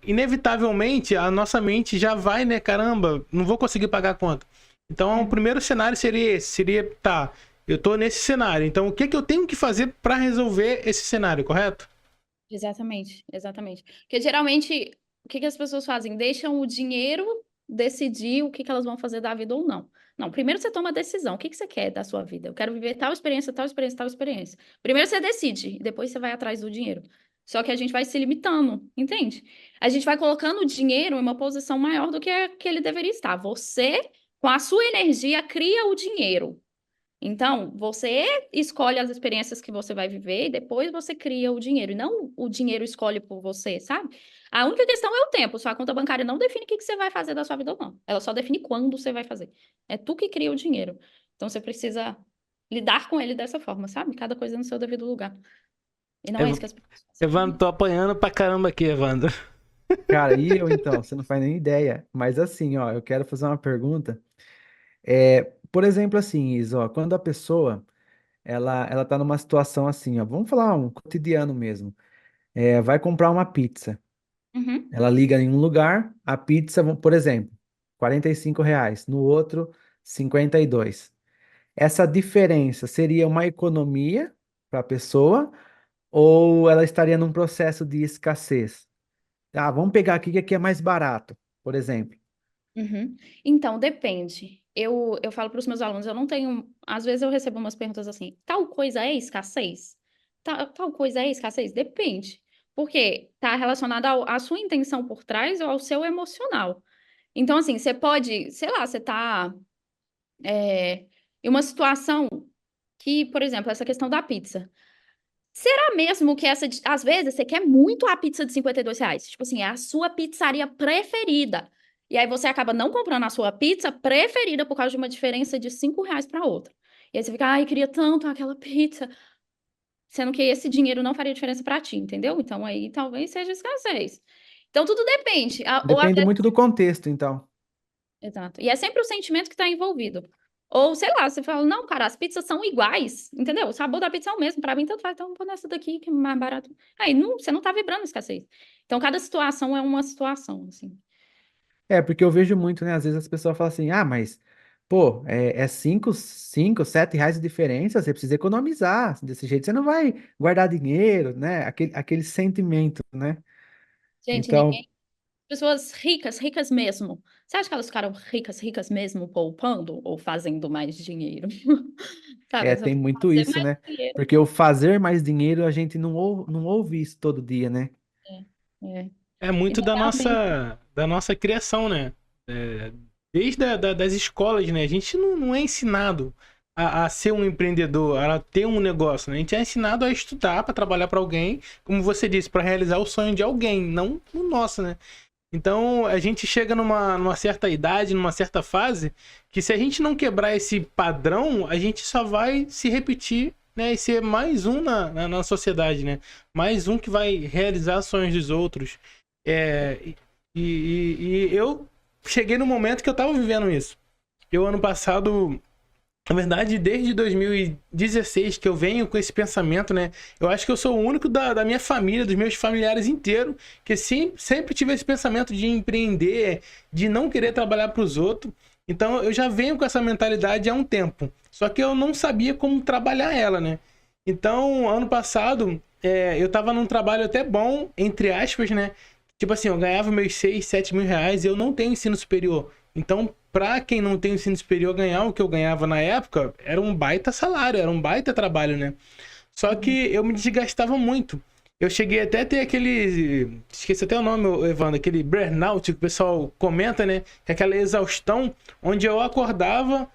inevitavelmente a nossa mente já vai, né? Caramba, não vou conseguir pagar a conta. Então, o primeiro cenário seria esse. Seria, tá, eu tô nesse cenário. Então, o que que eu tenho que fazer para resolver esse cenário, correto? Exatamente, exatamente. Porque geralmente, o que que as pessoas fazem? Deixam o dinheiro decidir o que que elas vão fazer da vida ou não. Não, primeiro você toma a decisão. O que que você quer da sua vida? Eu quero viver tal experiência, tal experiência, tal experiência. Primeiro você decide, depois você vai atrás do dinheiro. Só que a gente vai se limitando, entende? A gente vai colocando o dinheiro em uma posição maior do que ele deveria estar. Você, com a sua energia, cria o dinheiro. Então, você escolhe as experiências que você vai viver e depois você cria o dinheiro. E não o dinheiro escolhe por você, sabe? A única questão é o tempo. Sua conta bancária não define o que você vai fazer da sua vida ou não. Ela só define quando você vai fazer. É tu que cria o dinheiro. Então, você precisa lidar com ele dessa forma, sabe? Cada coisa no seu devido lugar. E não é isso que as pessoas fazem. Evandro, tô apanhando pra caramba aqui, Evandro. Cara, e eu então? Você não faz nem ideia. Mas assim, ó, eu quero fazer uma pergunta. Por exemplo, assim, Isa, ó, quando a pessoa ela tá numa situação assim, ó, vamos falar um cotidiano mesmo. Vai comprar uma pizza. Uhum, Ela liga em um lugar, a pizza, por exemplo, R$ 45, no outro, 52. Essa diferença seria uma economia para a pessoa ou ela estaria num processo de escassez? Ah, vamos pegar aqui que aqui é mais barato, por exemplo. uhum. Então, depende. Eu falo para os meus alunos, eu não tenho. Às vezes eu recebo umas perguntas assim: tal coisa é escassez? Tal coisa é escassez? Depende. Porque está relacionado à sua intenção por trás ou ao seu emocional. Então, assim, você pode, sei lá, você está em uma situação que, por exemplo, essa questão da pizza. Será mesmo que às vezes você quer muito a pizza de R$ 52? Tipo assim, é a sua pizzaria preferida. E aí você acaba não comprando a sua pizza preferida por causa de uma diferença de R$ 5 para outra. E aí você fica, ai, queria tanto aquela pizza. Sendo que esse dinheiro não faria diferença para ti, entendeu? Então aí talvez seja escassez. Então tudo depende. Ou às Depende vezes muito do contexto, então. exato. E é sempre o sentimento que está envolvido. Ou, sei lá, você fala, não, cara, as pizzas são iguais, entendeu? O sabor da pizza é o mesmo, pra mim tanto faz, então vou nessa daqui que é mais barato. Aí, não, você não tá vibrando escassez. Então, cada situação é uma situação, assim. Porque eu vejo muito, né? Às vezes as pessoas falam assim, ah, mas, pô, é 5, 7 reais de diferença, você precisa economizar. Desse jeito você não vai guardar dinheiro, né? Aquele sentimento, né? Gente, Então, ninguém... Pessoas ricas, ricas mesmo. Você acha que elas ficaram ricas, ricas mesmo poupando ou fazendo mais dinheiro? Cara, você tem muito fazer isso, mais né? dinheiro. Porque o fazer mais dinheiro, a gente não ouve isso todo dia, né? É, é. É muito Então, realmente, da nossa criação, né? É, desde das escolas, né? A gente não é ensinado a ser um empreendedor, a ter um negócio, né? A gente é ensinado a estudar para trabalhar para alguém, como você disse, para realizar o sonho de alguém, não o nosso, né? Então a gente chega numa certa idade, numa certa fase, que se a gente não quebrar esse padrão, a gente só vai se repetir, né? E ser mais um na sociedade, né? Mais um que vai realizar sonhos dos outros. É, e eu cheguei no momento que eu tava vivendo isso. Eu, ano passado, na verdade, desde 2016 que eu venho com esse pensamento, né? Eu acho que eu sou o único da minha família, dos meus familiares inteiros, que sempre tive esse pensamento de empreender, de não querer trabalhar para os outros. Então, eu já venho com essa mentalidade há um tempo. Só que eu não sabia como trabalhar ela, né? Então, ano passado, eu tava num trabalho até bom, entre aspas, né? Tipo assim, eu ganhava meus 6, 7 mil reais e eu não tenho ensino superior. Então, pra quem não tem ensino superior ganhar o que eu ganhava na época, era um baita salário, era um baita trabalho, né? Só que eu me desgastava muito. Eu cheguei até a ter aquele... Esqueci até o nome, Evandro. Aquele burnout que o pessoal comenta, né? Que é aquela exaustão, onde eu acordava,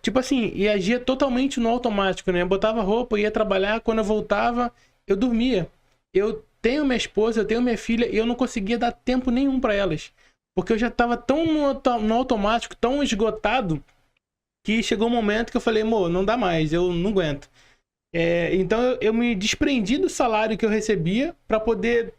tipo assim, e agia totalmente no automático, né? Eu botava roupa, ia trabalhar, quando eu voltava, eu dormia. Eu tenho minha esposa, eu tenho minha filha, e eu não conseguia dar tempo nenhum pra elas. Porque eu já tava tão no automático, tão esgotado, que chegou um momento que eu falei, amor, não dá mais, eu não aguento. Então eu me desprendi do salário que eu recebia para poder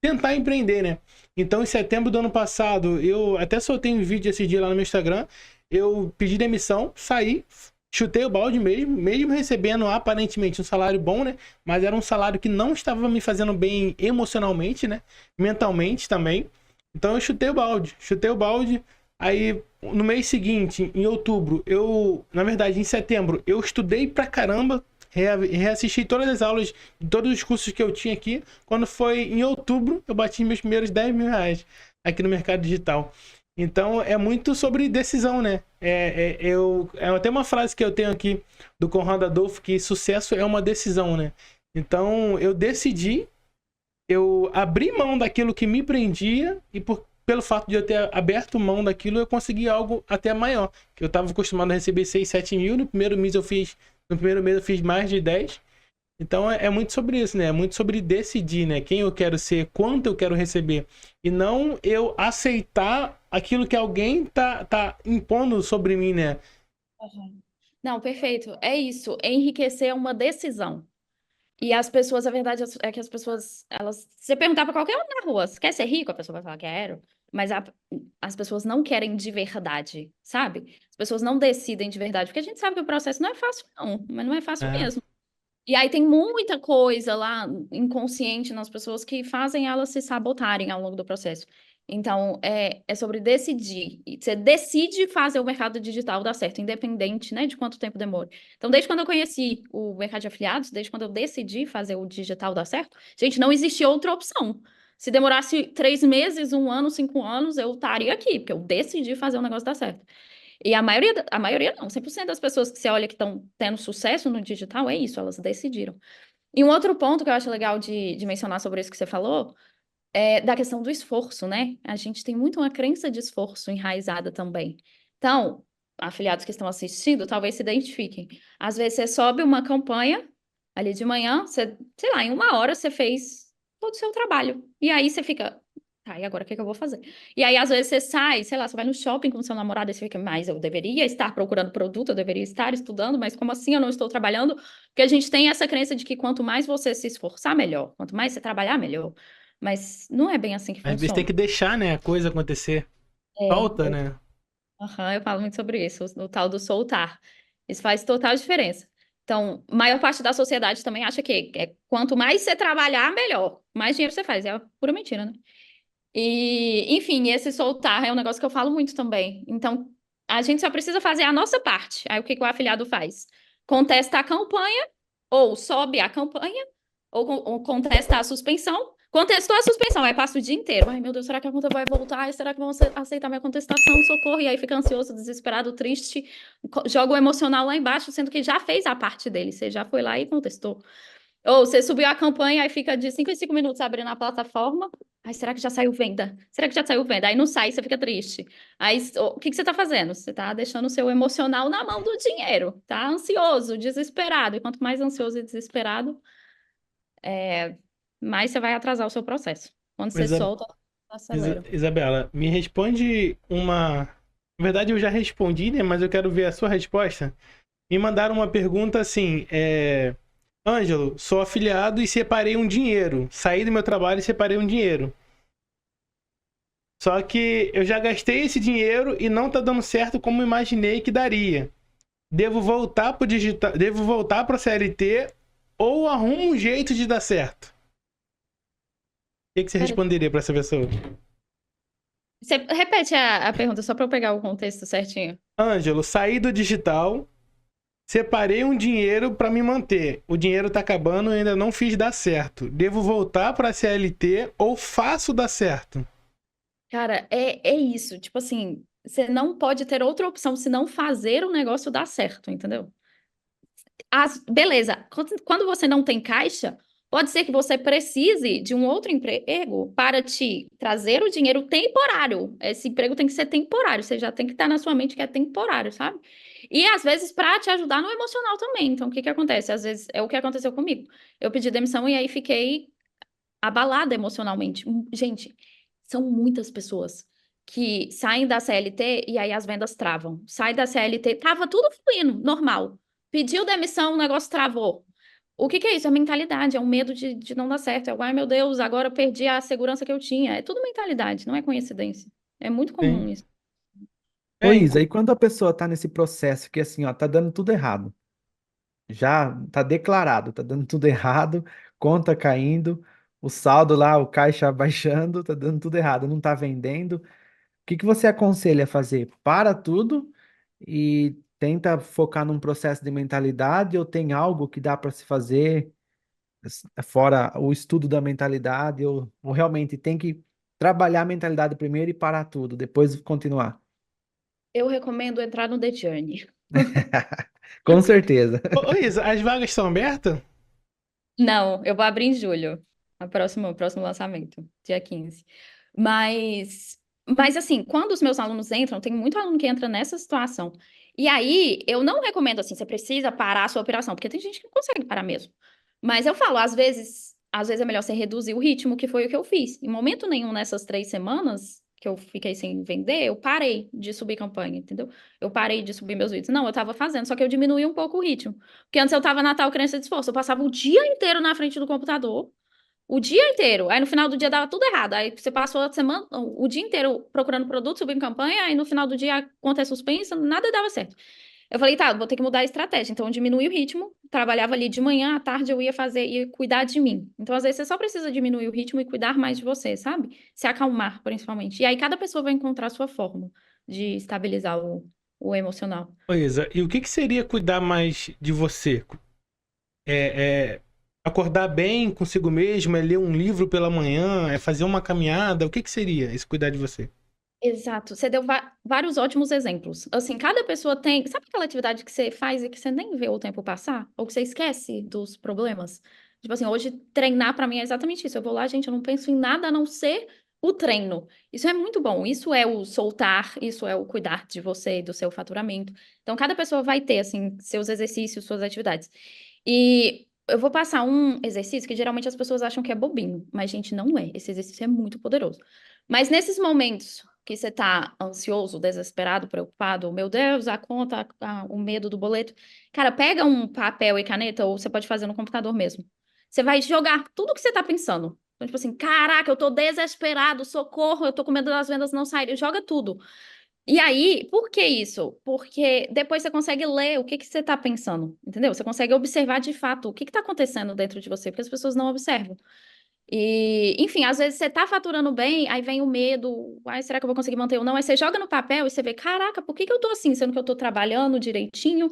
tentar empreender, né? Então, em setembro do ano passado, eu até soltei um vídeo esse dia lá no meu Instagram. Eu pedi demissão, saí, chutei o balde mesmo recebendo aparentemente um salário bom, né? Mas era um salário que não estava me fazendo bem emocionalmente, né? Mentalmente também. Então, eu chutei o balde. Aí, no mês seguinte, em outubro, na verdade, em setembro, eu estudei pra caramba. Reassisti todas as aulas de todos os cursos que eu tinha aqui. Quando foi em outubro, eu bati meus primeiros 10 mil reais aqui no mercado digital. Então, é muito sobre decisão, né? Até uma frase que eu tenho aqui do Conrado Adolfo, que sucesso é uma decisão, né? Então, eu decidi, eu abri mão daquilo que me prendia e pelo fato de eu ter aberto mão daquilo, eu consegui algo até maior. Que eu estava acostumado a receber 6, 7 mil, no primeiro mês eu fiz mais de 10. Então é muito sobre isso, né? É muito sobre decidir, né? Quem eu quero ser, quanto eu quero receber. E não eu aceitar aquilo que alguém tá impondo sobre mim, né? Uhum. Não, perfeito. É isso. Enriquecer é uma decisão. E as pessoas, a verdade é que as pessoas, elas. Se você perguntar pra qualquer um na rua, você quer ser rico? A pessoa vai falar, quero. Mas as pessoas não querem de verdade, sabe? As pessoas não decidem de verdade. Porque a gente sabe que o processo não é fácil, não. Mas não é fácil É. mesmo. E aí tem muita coisa lá inconsciente nas pessoas que fazem elas se sabotarem ao longo do processo. Então, é sobre decidir. E você decide fazer o mercado digital dar certo, independente, né, de quanto tempo demore. Então, desde quando eu conheci o mercado de afiliados, desde quando eu decidi fazer o digital dar certo, gente, não existia outra opção. Se demorasse 3 meses, 1 ano, 5 anos, eu estaria aqui, porque eu decidi fazer o negócio dar certo. E a maioria não, 100% das pessoas que você olha que estão tendo sucesso no digital é isso, elas decidiram. E um outro ponto que eu acho legal de mencionar sobre isso que você falou é da questão do esforço, né? A gente tem muito uma crença de esforço enraizada também. Então, afiliados que estão assistindo, talvez se identifiquem. Às vezes você sobe uma campanha ali de manhã, você, sei lá, em 1 hora você fez todo o seu trabalho. E aí você fica, tá, e agora o que que eu vou fazer? E aí, às vezes, você sai, sei lá, você vai no shopping com seu namorado e você fica, mas eu deveria estar procurando produto, eu deveria estar estudando, mas como assim eu não estou trabalhando? Porque a gente tem essa crença de que quanto mais você se esforçar, melhor. Quanto mais você trabalhar, melhor. Mas não é bem assim que Às vezes tem funciona. que deixar, né, a coisa acontecer. Falta, É, né? eu falo muito sobre isso, no tal do soltar. Isso faz total diferença. Então, a maior parte da sociedade também acha que quanto mais você trabalhar, melhor. Mais dinheiro você faz. É pura mentira, né? E, enfim, esse soltar é um negócio que eu falo muito também. Então, a gente só precisa fazer a nossa parte. Aí, o que que o afiliado faz? Contesta a campanha, ou sobe a campanha, ou contesta a suspensão. Contestou a suspensão, aí passa o dia inteiro. Ai, meu Deus, será que a conta vai voltar? Ai, será que vão aceitar minha contestação? Socorro. E aí fica ansioso, desesperado, triste, joga o emocional lá embaixo, sendo que já fez a parte dele. Você já foi lá e contestou. Ou você subiu a campanha, aí fica de 5 em 5 minutos abrindo a plataforma. Ai, será que já saiu venda? Será que já saiu venda? Aí não sai, você fica triste. Aí, o que que você tá fazendo? Você tá deixando o seu emocional na mão do dinheiro. Tá ansioso, desesperado. E quanto mais ansioso e desesperado, mais você vai atrasar o seu processo. Quando você Isa- solta, acelera. Isabela, me responde uma. Na verdade, eu já respondi, né? Mas eu quero ver a sua resposta. Me mandaram uma pergunta assim: Ângelo, sou afiliado e separei um dinheiro. Saí do meu trabalho e separei um dinheiro. Só que eu já gastei esse dinheiro e não tá dando certo como imaginei que daria. Devo voltar pro digital, devo voltar pro CLT ou arrumo um jeito de dar certo? O que você Pera, responderia para essa pessoa? você repete a pergunta só para eu pegar o contexto certinho. Ângelo, saí do digital, separei um dinheiro para me manter. O dinheiro tá acabando e ainda não fiz dar certo. Devo voltar para CLT ou faço dar certo? Cara, é isso. Tipo assim, você não pode ter outra opção senão fazer o negócio dar certo, entendeu? Beleza, quando você não tem caixa, pode ser que você precise de um outro emprego para te trazer o dinheiro temporário. Esse emprego tem que ser temporário, você já tem que estar na sua mente que é temporário, sabe? E às vezes para te ajudar no emocional também. Então, o que que acontece? Às vezes é o que aconteceu comigo. Eu pedi demissão e aí fiquei abalada emocionalmente. Gente, são muitas pessoas que saem da CLT e aí as vendas travam. Sai da CLT, tava tudo fluindo, normal. Pediu demissão, o negócio travou. O que que é isso? É mentalidade, é um medo de não dar certo. É, ai meu Deus, agora eu perdi a segurança que eu tinha. É tudo mentalidade, não é coincidência. É muito comum Sim. isso. Ô, É, Isa, e quando a pessoa tá nesse processo que assim, ó, tá dando tudo errado, já tá declarado, tá dando tudo errado, conta caindo, o saldo lá, o caixa baixando, tá dando tudo errado, não tá vendendo. O que que você aconselha a fazer? Para tudo e tenta focar num processo de mentalidade ou tem algo que dá para se fazer fora o estudo da mentalidade ou realmente tem que trabalhar a mentalidade primeiro e parar tudo, depois continuar? Eu recomendo entrar no The Journey. Com certeza. ô, Isa, as vagas estão abertas? Não, eu vou abrir em julho, o próximo lançamento, dia 15. Mas, mas assim, quando os meus alunos entram, tem muito aluno que entra nessa situação. E aí, eu não recomendo assim, você precisa parar a sua operação, porque tem gente que não consegue parar mesmo. Mas eu falo, às vezes é melhor você reduzir o ritmo, que foi o que eu fiz. Em momento nenhum nessas 3 semanas que eu fiquei sem vender, eu parei de subir campanha, entendeu? Eu parei de subir meus vídeos. Não, eu tava fazendo, só que eu diminuí um pouco o ritmo. Porque antes eu tava na tal crença de esforço. Eu passava o dia inteiro na frente do computador, o dia inteiro. Aí no final do dia dava tudo errado. Aí você passou a semana, o dia inteiro procurando produto, subindo campanha, aí no final do dia a conta é suspensa, nada dava certo. Eu falei, tá, vou ter que mudar a estratégia. Então eu diminui o ritmo, trabalhava ali de manhã, à tarde eu ia cuidar de mim. Então às vezes você só precisa diminuir o ritmo e cuidar mais de você, sabe? Se acalmar, principalmente. E aí cada pessoa vai encontrar a sua forma de estabilizar o emocional. Ô, Isa, e o que que seria cuidar mais de você? É acordar bem consigo mesmo, é ler um livro pela manhã, é fazer uma caminhada? O que que seria esse cuidar de você? Exato, você deu vários ótimos exemplos. Assim, cada pessoa tem. Sabe aquela atividade que você faz e que você nem vê o tempo passar? Ou que você esquece dos problemas? Tipo assim, hoje treinar pra mim é exatamente isso. Eu vou lá, gente, eu não penso em nada a não ser o treino. Isso é muito bom. Isso é o soltar, isso é o cuidar de você e do seu faturamento. Então, cada pessoa vai ter, assim, seus exercícios, suas atividades. E eu vou passar um exercício que geralmente as pessoas acham que é bobinho, mas, gente, não é. Esse exercício é muito poderoso. Mas nesses momentos que você tá ansioso, desesperado, preocupado, meu Deus, a conta, o medo do boleto. Cara, pega um papel e caneta, ou você pode fazer no computador mesmo. Você vai jogar tudo que você tá pensando. Então, tipo assim, caraca, eu tô desesperado, socorro, eu tô com medo das vendas não saírem. Joga tudo. E aí, por que isso? Porque depois você consegue ler o que que você tá pensando, entendeu? Você consegue observar de fato o que que tá acontecendo dentro de você, porque as pessoas não observam. E, enfim, às vezes você tá faturando bem, aí vem o medo, ai, será que eu vou conseguir manter ou não? Aí você joga no papel e você vê, caraca, por que que eu tô assim, sendo que eu tô trabalhando direitinho?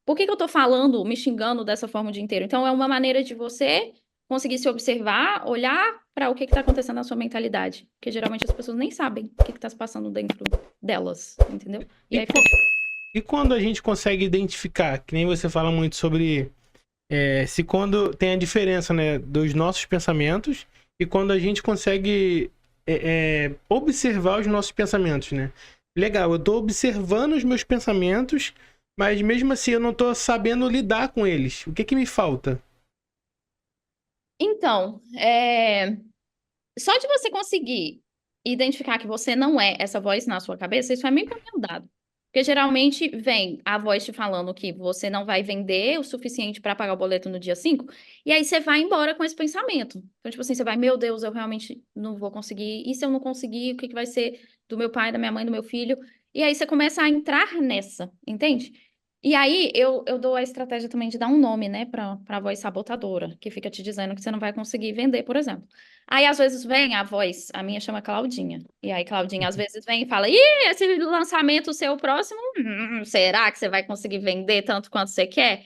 Por que que eu tô falando, me xingando dessa forma o dia inteiro? Então, é uma maneira de você conseguir se observar, olhar para o que que tá acontecendo na sua mentalidade, porque geralmente as pessoas nem sabem o que que tá se passando dentro delas, entendeu? E E, aí fica e quando a gente consegue identificar, que nem você fala muito sobre se quando tem a diferença, né, dos nossos pensamentos e quando a gente consegue observar os nossos pensamentos, né? Legal, eu tô observando os meus pensamentos, mas mesmo assim eu não tô sabendo lidar com eles. O que que me falta? Então, só de você conseguir identificar que você não é essa voz na sua cabeça, isso é meio caminho andado. Porque geralmente vem a voz te falando que você não vai vender o suficiente para pagar o boleto no dia 5, e aí você vai embora com esse pensamento. Então, tipo assim, você vai, meu Deus, eu realmente não vou conseguir. E se eu não conseguir, o que que vai ser do meu pai, da minha mãe, do meu filho? E aí você começa a entrar nessa, entende? E aí eu dou a estratégia também de dar um nome, né, para a voz sabotadora, que fica te dizendo que você não vai conseguir vender, por exemplo. Aí, às vezes, vem a voz, a minha chama Claudinha. E aí, Claudinha, às vezes, vem e fala: Ih, esse lançamento seu próximo, será que você vai conseguir vender tanto quanto você quer?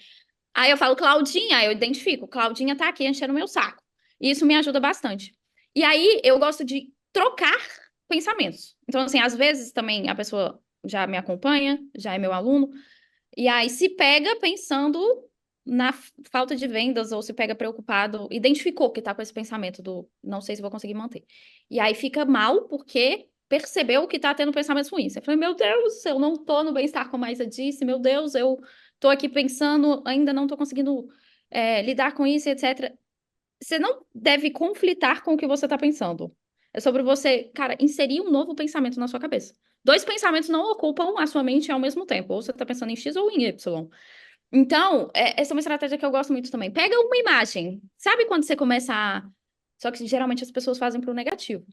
Aí eu falo, Claudinha, eu identifico, Claudinha tá aqui enchendo o meu saco. E isso me ajuda bastante. E aí, eu gosto de trocar pensamentos. Então, assim, às vezes também a pessoa já me acompanha, já é meu aluno, e aí se pega pensando na falta de vendas ou se pega preocupado, identificou que tá com esse pensamento do não sei se vou conseguir manter. E aí fica mal porque percebeu que tá tendo pensamentos ruins. Eu falei, meu Deus, eu não tô no bem-estar como a Isa disse, meu Deus, eu tô aqui pensando, ainda não tô conseguindo lidar com isso, etc. Você não deve conflitar com o que você tá pensando. É sobre você, cara, inserir um novo pensamento na sua cabeça. Dois pensamentos não ocupam a sua mente ao mesmo tempo. Ou você está pensando em X ou em Y. Então, essa é uma estratégia que eu gosto muito também. Pega uma imagem. Sabe quando você começa a... Só que geralmente as pessoas fazem para o negativo.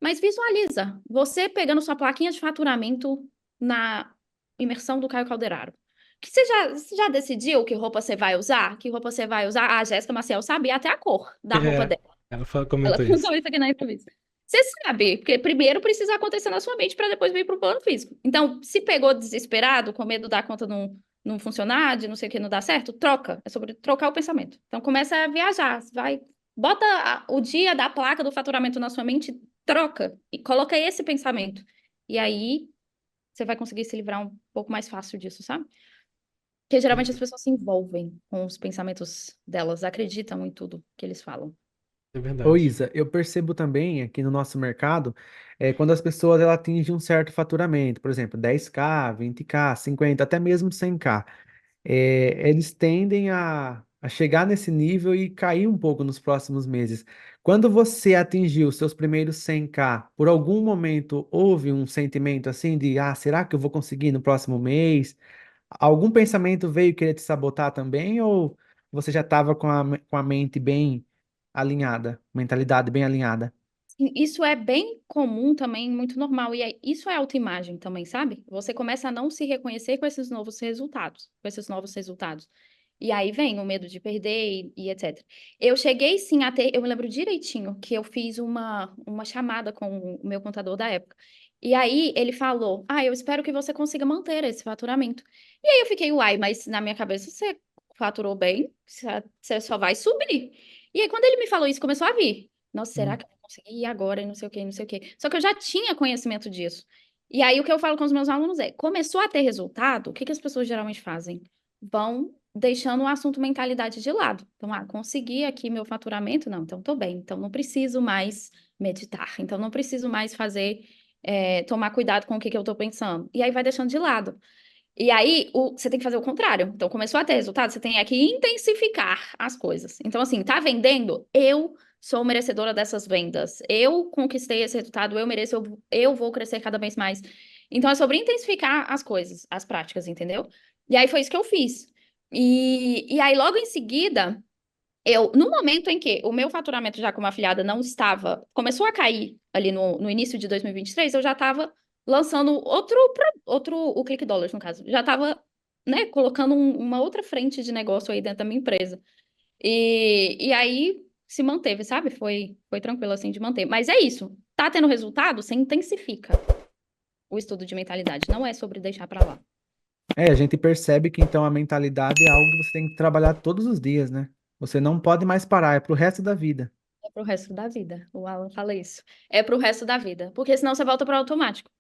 Mas visualiza. Você pegando sua plaquinha de faturamento na imersão do Caio Calderaro. Que você já decidiu que roupa você vai usar? Que roupa você vai usar? A Jéssica Maciel sabia até a cor da roupa É, dela. ela Ela comentou isso. contou isso aqui na entrevista. Você sabe, porque primeiro precisa acontecer na sua mente para depois vir para o plano físico. Então, se pegou desesperado, com medo da conta não funcionar, de não sei o que não dar certo, troca. É sobre trocar o pensamento. Então, começa a viajar. Vai, bota o dia da placa do faturamento na sua mente, troca e coloca esse pensamento. E aí, você vai conseguir se livrar um pouco mais fácil disso, sabe? Porque geralmente as pessoas se envolvem com os pensamentos delas, acreditam em tudo que eles falam. É Ô verdade. Isa, eu percebo também aqui no nosso mercado, quando as pessoas ela atingem um certo faturamento, por exemplo, 10K, 20K, 50, até mesmo 100K, eles tendem a chegar nesse nível e cair um pouco nos próximos meses. Quando você atingiu os seus primeiros 100K, por algum momento houve um sentimento assim de, será que eu vou conseguir no próximo mês? Algum pensamento veio querer te sabotar também, ou você já estava com a mente bem alinhada, mentalidade bem alinhada? Isso é bem comum também, muito normal. E isso é autoimagem também, sabe? Você começa a não se reconhecer com esses novos resultados, com esses novos resultados. E aí vem o medo de perder e etc. Eu cheguei sim a ter, eu me lembro direitinho que eu fiz uma chamada com o meu contador da época. E aí ele falou: eu espero que você consiga manter esse faturamento. E aí eu fiquei, uai, mas na minha cabeça você faturou bem, você só vai subir. E aí quando ele me falou isso, começou a vir. Nossa, será Hum. que eu vou conseguir ir agora? E não sei o quê, não sei o quê. Só que eu já tinha conhecimento disso. E aí o que eu falo com os meus alunos é: começou a ter resultado, o que que as pessoas geralmente fazem? Vão deixando o assunto mentalidade de lado. Então, consegui aqui meu faturamento? Não, então tô bem. Então não preciso mais meditar. Então não preciso mais fazer, tomar cuidado com o que que eu tô pensando. E aí vai deixando de lado. E aí, você tem que fazer o contrário. Então, começou a ter resultado, você tem que intensificar as coisas. Então, assim, tá vendendo? Eu sou merecedora dessas vendas. Eu conquistei esse resultado, eu mereço, eu vou crescer cada vez mais. Então, é sobre intensificar as coisas, as práticas, entendeu? E aí foi isso que eu fiz. E aí, logo em seguida, no momento em que o meu faturamento já como afiliada não estava, começou a cair ali no início de 2023, eu já estava lançando o Click Dollars, no caso. Já estava, né, colocando uma outra frente de negócio aí dentro da minha empresa. E aí se manteve, sabe? Foi tranquilo assim de manter. Mas é isso. Tá tendo resultado? Você intensifica o estudo de mentalidade. Não é sobre deixar para lá. A gente percebe que então a mentalidade é algo que você tem que trabalhar todos os dias, né? Você não pode mais parar, é pro resto da vida. É pro resto da vida. O Alan fala isso. É pro resto da vida. Porque senão você volta para o automático.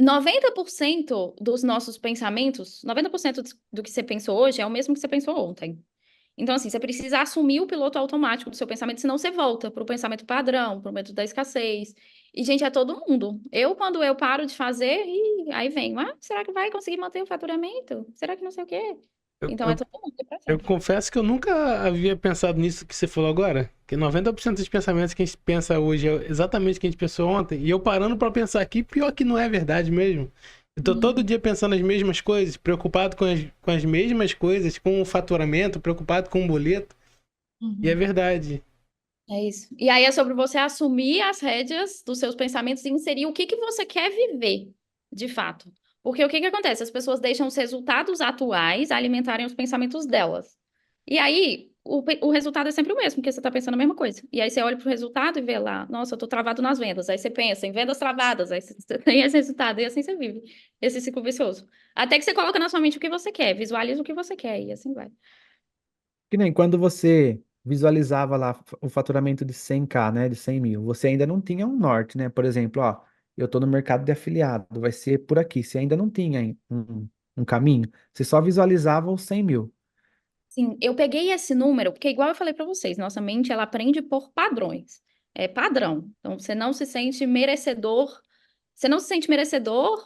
90% dos nossos pensamentos, 90% do que você pensou hoje é o mesmo que você pensou ontem. Então, assim, você precisa assumir o piloto automático do seu pensamento, senão você volta para o pensamento padrão, para o método da escassez. E, gente, é todo mundo. Quando eu paro de fazer, aí vem, será que vai conseguir manter o faturamento? Será que não sei o quê? Eu, Então, é eu, todo mundo, é pra eu sempre. confesso que eu nunca havia pensado nisso que você falou agora. Que 90% dos pensamentos que a gente pensa hoje é exatamente o que a gente pensou ontem. E eu parando pra pensar aqui, pior que não é verdade mesmo. Eu tô todo Uhum, dia pensando as mesmas coisas, preocupado com as mesmas coisas, com o faturamento, preocupado com o boleto. E é uhum. verdade. É isso. E aí é sobre você assumir as rédeas dos seus pensamentos e inserir o que que você quer viver, de fato. Porque o que que acontece? As pessoas deixam os resultados atuais alimentarem os pensamentos delas. E aí, o resultado é sempre o mesmo, porque você está pensando a mesma coisa. E aí você olha para o resultado e vê lá, nossa, eu tô travado nas vendas. Aí você pensa em vendas travadas, aí você tem esse resultado, e assim você vive esse ciclo vicioso. Até que você coloca na sua mente o que você quer, visualiza o que você quer, e assim vai. Que nem quando você visualizava lá o faturamento de 100K, né, de 100 mil, você ainda não tinha um norte, né? Por exemplo, eu estou no mercado de afiliado, vai ser por aqui. Você ainda não tinha um caminho, você só visualizava os 100 mil. Sim, eu peguei esse número, porque igual eu falei para vocês, nossa mente ela aprende por padrões. É padrão. Então você não se sente merecedor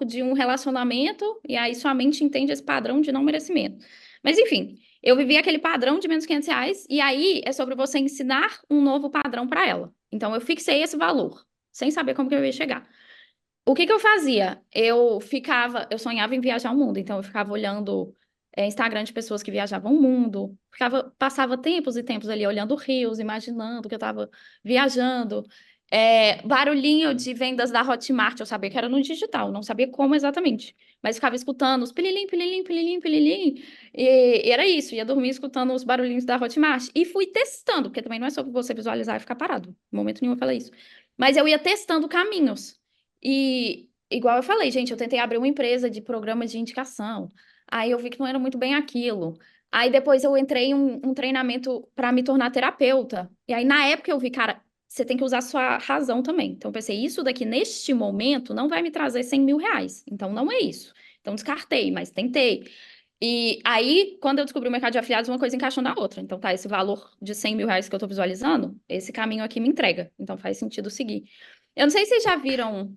de um relacionamento e aí sua mente entende esse padrão de não merecimento. Mas enfim, eu vivi aquele padrão de menos R$ 500 e aí é sobre você ensinar um novo padrão para ela. Então eu fixei esse valor, sem saber como que eu ia chegar. O que que eu fazia? Eu sonhava em viajar o mundo, então eu ficava olhando Instagram de pessoas que viajavam o mundo, passava tempos e tempos ali olhando rios, imaginando que eu estava viajando. Barulhinho de vendas da Hotmart, eu sabia que era no digital, não sabia como exatamente, mas ficava escutando os pililim, pililim, pililim, pililim, e era isso, ia dormir escutando os barulhinhos da Hotmart, e fui testando, porque também não é só você visualizar e ficar parado, em momento nenhum eu falei isso, mas eu ia testando caminhos, e igual eu falei, gente, eu tentei abrir uma empresa de programa de indicação. Aí eu vi que não era muito bem aquilo. Aí depois eu entrei em um treinamento para me tornar terapeuta. E aí na época eu vi, cara, você tem que usar a sua razão também. Então eu pensei, isso daqui neste momento não vai me trazer 100 mil reais. Então não é isso. Então descartei, mas tentei. E aí, quando eu descobri o mercado de afiliados, uma coisa encaixou na outra. Então tá, esse valor de 100 mil reais que eu tô visualizando, esse caminho aqui me entrega. Então faz sentido seguir. Eu não sei se vocês já viram.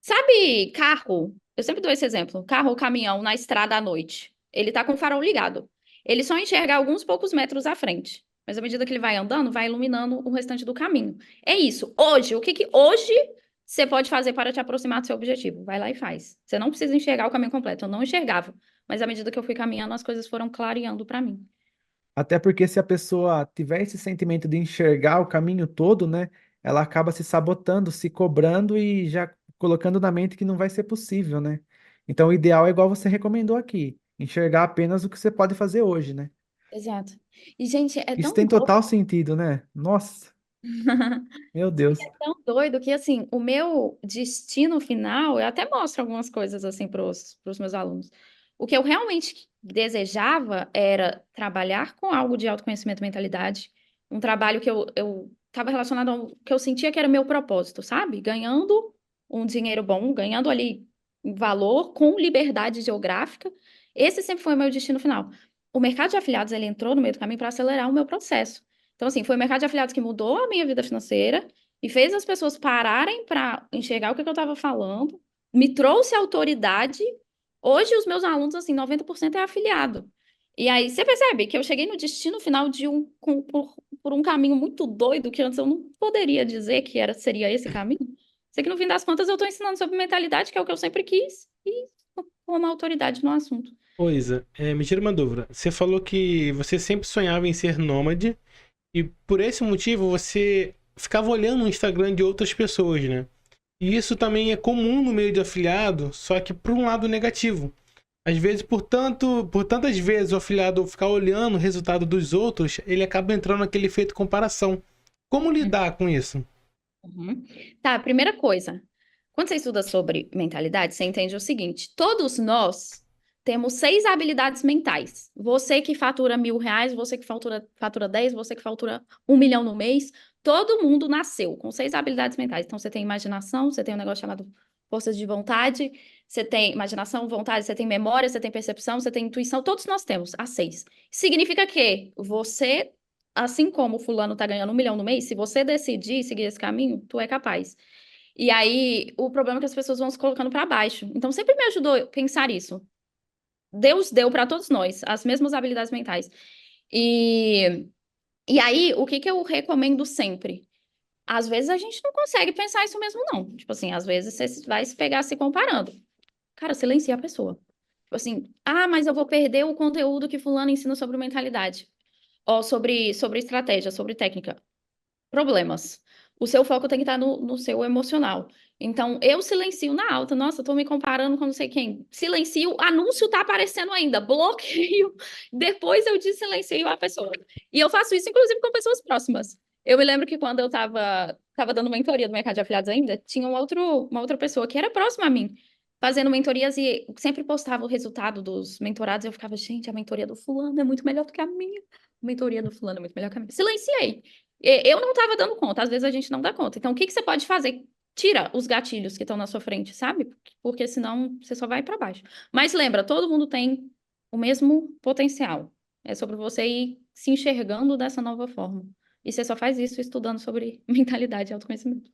Sabe, carro? Eu sempre dou esse exemplo. Carro ou caminhão na estrada à noite. Ele tá com o farol ligado. Ele só enxerga alguns poucos metros à frente. Mas à medida que ele vai andando, vai iluminando o restante do caminho. É isso. Hoje, o que que hoje você pode fazer para te aproximar do seu objetivo? Vai lá e faz. Você não precisa enxergar o caminho completo. Eu não enxergava. Mas à medida que eu fui caminhando, as coisas foram clareando para mim. Até porque se a pessoa tiver esse sentimento de enxergar o caminho todo, né, ela acaba se sabotando, se cobrando e já colocando na mente que não vai ser possível, né? Então o ideal é igual você recomendou aqui, enxergar apenas o que você pode fazer hoje, né? Exato. E, gente, é Isso tão tem doido. total sentido, né? Nossa, meu Deus. Tão doido que, assim, o meu destino final, eu até mostro algumas coisas, assim, para os meus alunos. O que eu realmente desejava era trabalhar com algo de autoconhecimento e mentalidade, um trabalho que eu estava relacionado ao que eu sentia que era meu propósito, sabe? Ganhando um dinheiro bom, ganhando ali valor com liberdade geográfica. Esse sempre foi o meu destino final. O mercado de afiliados, ele entrou no meio do caminho para acelerar o meu processo. Então, assim, foi o mercado de afiliados que mudou a minha vida financeira e fez as pessoas pararem para enxergar o que eu estava falando, me trouxe autoridade. Hoje, os meus alunos, assim, 90% é afiliado. E aí, você percebe que eu cheguei no destino final por um caminho muito doido, que antes eu não poderia dizer que seria esse caminho. Sei que, no fim das contas, eu estou ensinando sobre mentalidade, que é o que eu sempre quis, e com uma autoridade no assunto. Coisa, me tira uma dúvida. Você falou que você sempre sonhava em ser nômade e por esse motivo você ficava olhando o Instagram de outras pessoas, né? E isso também é comum no meio de afiliado, só que por um lado negativo. Às vezes, por tantas vezes o afiliado ficar olhando o resultado dos outros, ele acaba entrando naquele efeito comparação. Como lidar com isso? Uhum. Tá, primeira coisa. Quando você estuda sobre mentalidade, você entende o seguinte: todos nós temos 6 habilidades mentais. Você que fatura 1.000 reais, você que fatura 10, você que fatura 1 milhão no mês, todo mundo nasceu com 6 habilidades mentais. Então, você tem imaginação, você tem um negócio chamado força de vontade, você tem imaginação, vontade, você tem memória, você tem percepção, você tem intuição, todos nós temos as 6. Significa que você, assim como o fulano tá ganhando 1 milhão no mês, se você decidir seguir esse caminho, tu é capaz. E aí, o problema é que as pessoas vão se colocando para baixo. Então, sempre me ajudou a pensar isso. Deus deu para todos nós as mesmas habilidades mentais. E, e aí, o que que eu recomendo sempre? Às vezes a gente não consegue pensar isso mesmo, não. Tipo assim, às vezes você vai se pegar se comparando. Cara, silencia a pessoa. Tipo assim, mas eu vou perder o conteúdo que fulano ensina sobre mentalidade. Ou sobre estratégia, sobre técnica. Problemas. O seu foco tem que estar no seu emocional. Então, eu silencio na alta. Nossa, eu tô me comparando com não sei quem. Silencio, anúncio tá aparecendo ainda. Bloqueio. Depois eu desilencio a pessoa. E eu faço isso, inclusive, com pessoas próximas. Eu me lembro que quando eu tava dando mentoria do mercado de afiliados ainda, tinha uma outra pessoa que era próxima a mim, fazendo mentorias e sempre postava o resultado dos mentorados. E eu ficava, gente, a mentoria do fulano é muito melhor do que a minha. A mentoria do fulano é muito melhor que a minha. Silenciei. Eu não estava dando conta, às vezes a gente não dá conta. Então, o que que você pode fazer? Tira os gatilhos que estão na sua frente, sabe? Porque senão você só vai para baixo. Mas lembra, todo mundo tem o mesmo potencial. É sobre você ir se enxergando dessa nova forma. E você só faz isso estudando sobre mentalidade e autoconhecimento.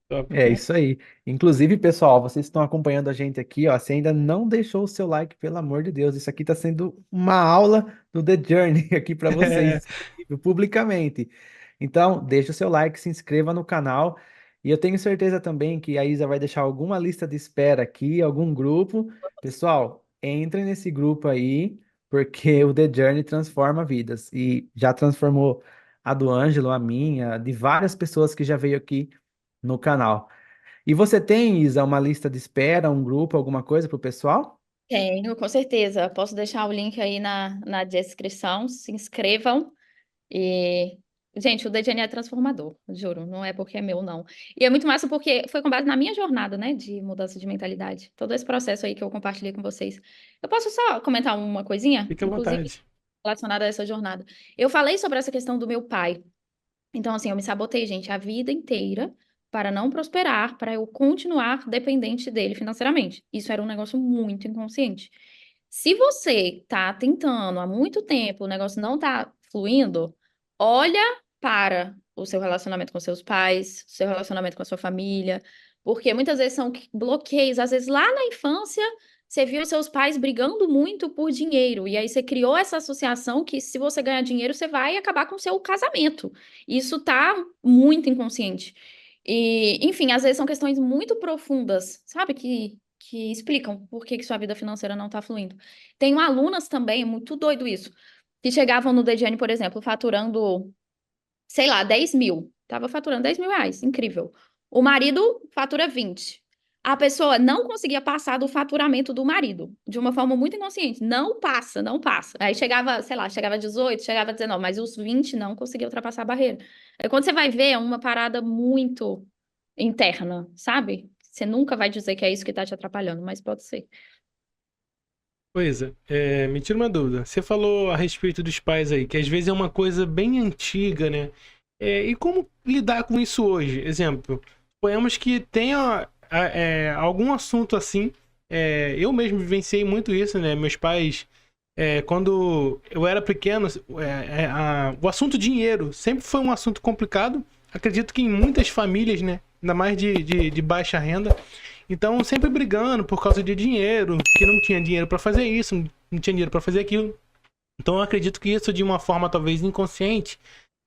Top. É isso aí. Inclusive, pessoal, vocês estão acompanhando a gente aqui, ó. Se ainda não deixou o seu like, pelo amor de Deus, isso aqui está sendo uma aula do The Journey aqui para vocês, disponível publicamente. Então, deixa o seu like, se inscreva no canal. E eu tenho certeza também que a Isa vai deixar alguma lista de espera aqui, algum grupo. Pessoal, entrem nesse grupo aí, porque o The Journey transforma vidas. E já transformou a do Ângelo, a minha, de várias pessoas que já veio aqui no canal. E você tem, Isa, uma lista de espera, um grupo, alguma coisa para o pessoal? Tenho, com certeza. Posso deixar o link aí na descrição. Se inscrevam. E, gente, o DNA é transformador, juro. Não é porque é meu, não. E é muito massa porque foi com base na minha jornada, né, de mudança de mentalidade. Todo esse processo aí que eu compartilhei com vocês. Eu posso só comentar uma coisinha, Fique à inclusive vontade. relacionada a essa jornada. Eu falei sobre essa questão do meu pai. Então, assim, eu me sabotei, gente, a vida inteira para não prosperar, para eu continuar dependente dele financeiramente. Isso era um negócio muito inconsciente. Se você tá tentando há muito tempo, o negócio não tá fluindo, olha para o seu relacionamento com seus pais, seu relacionamento com a sua família, porque muitas vezes são bloqueios, às vezes lá na infância você viu seus pais brigando muito por dinheiro, e aí você criou essa associação que se você ganhar dinheiro, você vai acabar com o seu casamento. Isso tá muito inconsciente. E, enfim, às vezes são questões muito profundas, sabe? Que explicam por que sua vida financeira não tá fluindo. Tenho alunas também, é muito doido isso, que chegavam no DGN, por exemplo, faturando, sei lá, 10 mil. Tava faturando 10 mil reais, incrível. O marido fatura 20. A pessoa não conseguia passar do faturamento do marido, de uma forma muito inconsciente. Não passa, não passa. Aí chegava, sei lá, chegava a 18, chegava a 19, mas os 20 não conseguia ultrapassar a barreira. Aí quando você vai ver, é uma parada muito interna, sabe? Você nunca vai dizer que é isso que tá te atrapalhando, mas pode ser. Pois é, me tira uma dúvida. Você falou a respeito dos pais aí, que às vezes é uma coisa bem antiga, né? E como lidar com isso hoje? Exemplo, suponhamos que tenha algum assunto assim. Eu mesmo vivenciei muito isso, né? Meus pais, quando eu era pequeno, o assunto dinheiro sempre foi um assunto complicado. Acredito que em muitas famílias, né? Ainda mais de baixa renda. Então, sempre brigando por causa de dinheiro, que não tinha dinheiro pra fazer isso, não tinha dinheiro pra fazer aquilo. Então, eu acredito que isso, de uma forma talvez inconsciente,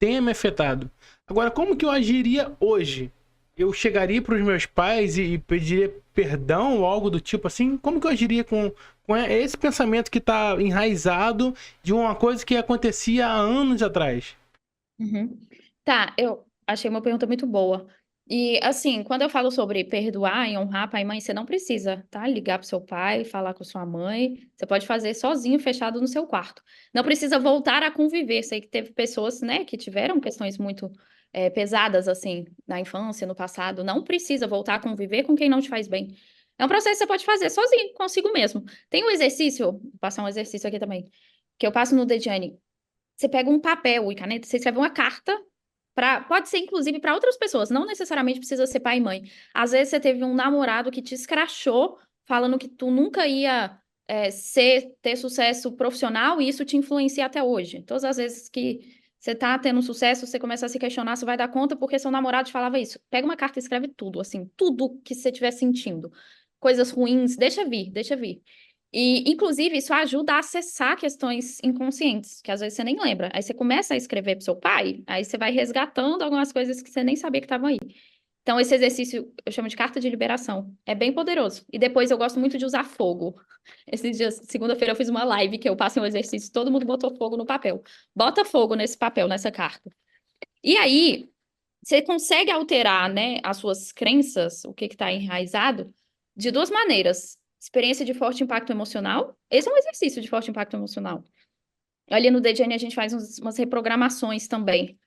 tenha me afetado. Agora, como que eu agiria hoje? Eu chegaria pros meus pais e pediria perdão ou algo do tipo assim? Como que eu agiria com esse pensamento que tá enraizado de uma coisa que acontecia há anos atrás? Uhum. Tá, eu achei uma pergunta muito boa. E assim, quando eu falo sobre perdoar e honrar pai e mãe, você não precisa, tá? Ligar pro seu pai, falar com sua mãe. Você pode fazer sozinho, fechado no seu quarto. Não precisa voltar a conviver. Sei que teve pessoas, né, que tiveram questões muito pesadas, assim, na infância, no passado. Não precisa voltar a conviver com quem não te faz bem. É um processo que você pode fazer sozinho, consigo mesmo. Tem um exercício, vou passar um exercício aqui também, que eu passo no Dejane. Você pega um papel e caneta, você escreve uma carta pode ser inclusive para outras pessoas, não necessariamente precisa ser pai e mãe. Às vezes você teve um namorado que te escrachou, falando que tu nunca ia ter sucesso profissional e isso te influencia até hoje. Todas as vezes que você tá tendo sucesso, você começa a se questionar se vai dar conta porque seu namorado te falava isso. Pega uma carta e escreve tudo, assim, tudo que você estiver sentindo. Coisas ruins, deixa vir, deixa vir. E, inclusive, isso ajuda a acessar questões inconscientes, que às vezes você nem lembra. Aí você começa a escrever para o seu pai, aí você vai resgatando algumas coisas que você nem sabia que estavam aí. Então, esse exercício eu chamo de carta de liberação. É bem poderoso. E depois eu gosto muito de usar fogo. Esses dias, segunda-feira, eu fiz uma live que eu passei um exercício, todo mundo botou fogo no papel. Bota fogo nesse papel, nessa carta. E aí, você consegue alterar, né, as suas crenças, o que está enraizado, de duas maneiras. Experiência de forte impacto emocional. Esse é um exercício de forte impacto emocional. Ali no DGN a gente faz umas reprogramações também.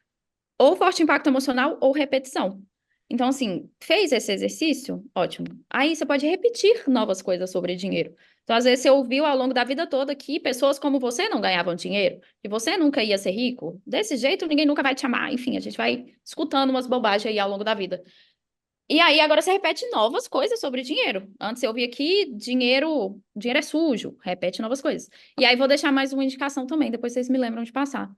Ou forte impacto emocional ou repetição. Então, assim, fez esse exercício? Ótimo. Aí você pode repetir novas coisas sobre dinheiro. Então, às vezes, você ouviu ao longo da vida toda que pessoas como você não ganhavam dinheiro, que você nunca ia ser rico. Desse jeito, ninguém nunca vai te amar. Enfim, a gente vai escutando umas bobagens aí ao longo da vida. E aí, agora você repete novas coisas sobre dinheiro. Antes eu ouvia que dinheiro é sujo. Repete novas coisas. E aí, vou deixar mais uma indicação também, depois vocês me lembram de passar.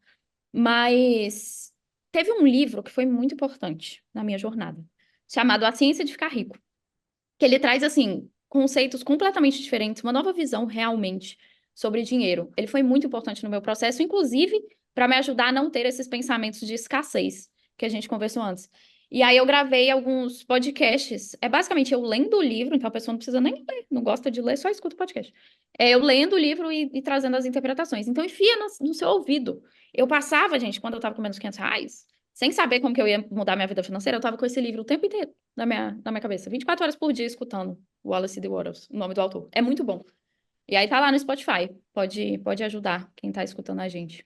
Mas teve um livro que foi muito importante na minha jornada, chamado A Ciência de Ficar Rico, que ele traz, assim, conceitos completamente diferentes, uma nova visão realmente sobre dinheiro. Ele foi muito importante no meu processo, inclusive para me ajudar a não ter esses pensamentos de escassez que a gente conversou antes. E aí eu gravei alguns podcasts. É basicamente eu lendo o livro, então a pessoa não precisa nem ler, não gosta de ler, só escuta o podcast. É eu lendo o livro e trazendo as interpretações. Então enfia no seu ouvido. Eu passava, gente, quando eu tava com menos R$ 500, sem saber como que eu ia mudar minha vida financeira, eu tava com esse livro o tempo inteiro na minha cabeça. 24 horas por dia escutando Wallace D. Wattles, o nome do autor. É muito bom. E aí tá lá no Spotify. Pode ajudar quem tá escutando a gente.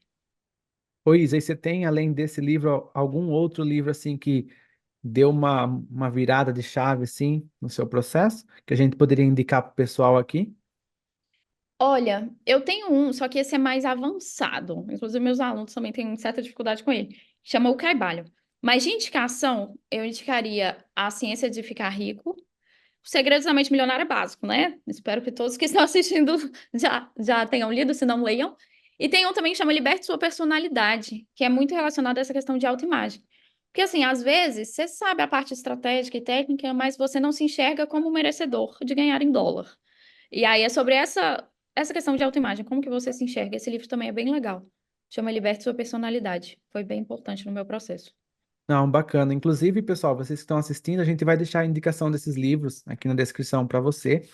Ô, Isa, e você tem, além desse livro, algum outro livro assim que deu uma virada de chave assim no seu processo, que a gente poderia indicar para o pessoal aqui? Olha, eu tenho um, só que esse é mais avançado. Inclusive, meus alunos também têm certa dificuldade com ele. Chama O Carvalho. Mas de indicação, eu indicaria A Ciência de Ficar Rico. O Segredos da Mente Milionária é básico, né? Espero que todos que estão assistindo já tenham lido, se não leiam. E tem um também que chama Liberte Sua Personalidade, que é muito relacionado a essa questão de autoimagem. Porque, assim, às vezes, você sabe a parte estratégica e técnica, mas você não se enxerga como merecedor de ganhar em dólar. E aí é sobre essa questão de autoimagem, como que você se enxerga. Esse livro também é bem legal. Chama Liberte Sua Personalidade. Foi bem importante no meu processo. Não, bacana. Inclusive, pessoal, vocês que estão assistindo, a gente vai deixar a indicação desses livros aqui na descrição para você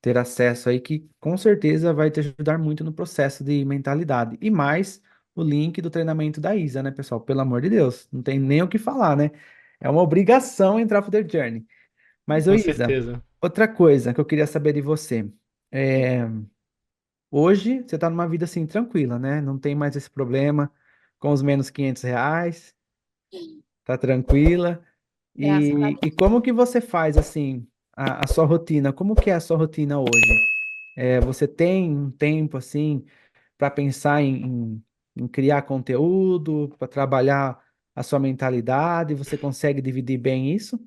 ter acesso aí, que com certeza vai te ajudar muito no processo de mentalidade. E mais o link do treinamento da Isa, né, pessoal? Pelo amor de Deus, não tem nem o que falar, né? É uma obrigação entrar pro The Journey. Mas, ô Com Isa, certeza. outra coisa que eu queria saber de você. É, hoje você está numa vida assim tranquila, né? Não tem mais esse problema com os menos R$ 500, tá tranquila. Graças a E Deus. como que você faz assim a sua rotina? Como que é a sua rotina hoje? Você tem um tempo assim para pensar em criar conteúdo, para trabalhar a sua mentalidade? Você consegue dividir bem isso?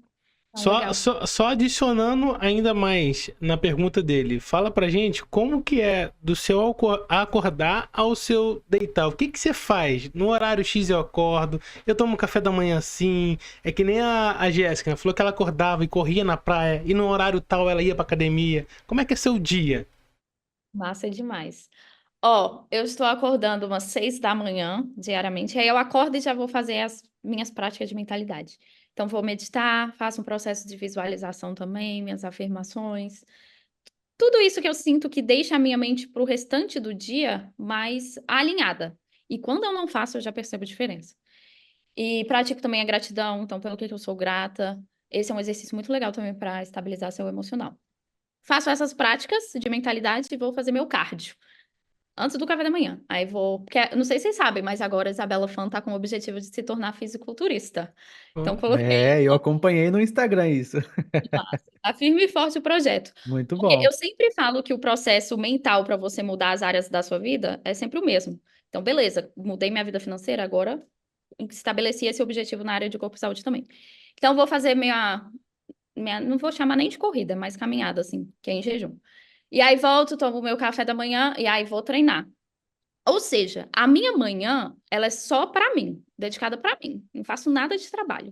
Então, Só, legal. só, só adicionando ainda mais na pergunta dele, fala pra gente como que é do seu acordar ao seu deitar. O que que você faz? No horário X eu acordo, eu tomo café da manhã assim. É que nem a Jéssica, né? Falou que ela acordava e corria na praia, e no horário tal ela ia pra academia. Como é que é seu dia? Massa demais. Ó, eu estou acordando umas 6 da manhã, diariamente. Aí eu acordo e já vou fazer as minhas práticas de mentalidade. Então, vou meditar, faço um processo de visualização também, minhas afirmações. Tudo isso que eu sinto que deixa a minha mente para o restante do dia mais alinhada. E quando eu não faço, eu já percebo a diferença. E pratico também a gratidão, então, pelo que eu sou grata. Esse é um exercício muito legal também para estabilizar seu emocional. Faço essas práticas de mentalidade e vou fazer meu cardio antes do café da manhã. Aí vou. Porque, não sei se vocês sabem, mas agora a Isabela Fan tá com o objetivo de se tornar fisiculturista. Então, coloquei Eu acompanhei no Instagram isso. a firme e forte o projeto. Muito Porque bom. eu sempre falo que o processo mental para você mudar as áreas da sua vida é sempre o mesmo. Então, beleza, mudei minha vida financeira, agora estabeleci esse objetivo na área de corpo e saúde também. Então, vou fazer não vou chamar nem de corrida, mas caminhada, assim, que é em jejum. E aí volto, tomo o meu café da manhã e aí vou treinar. Ou seja, a minha manhã, ela é só para mim, dedicada para mim. Não faço nada de trabalho.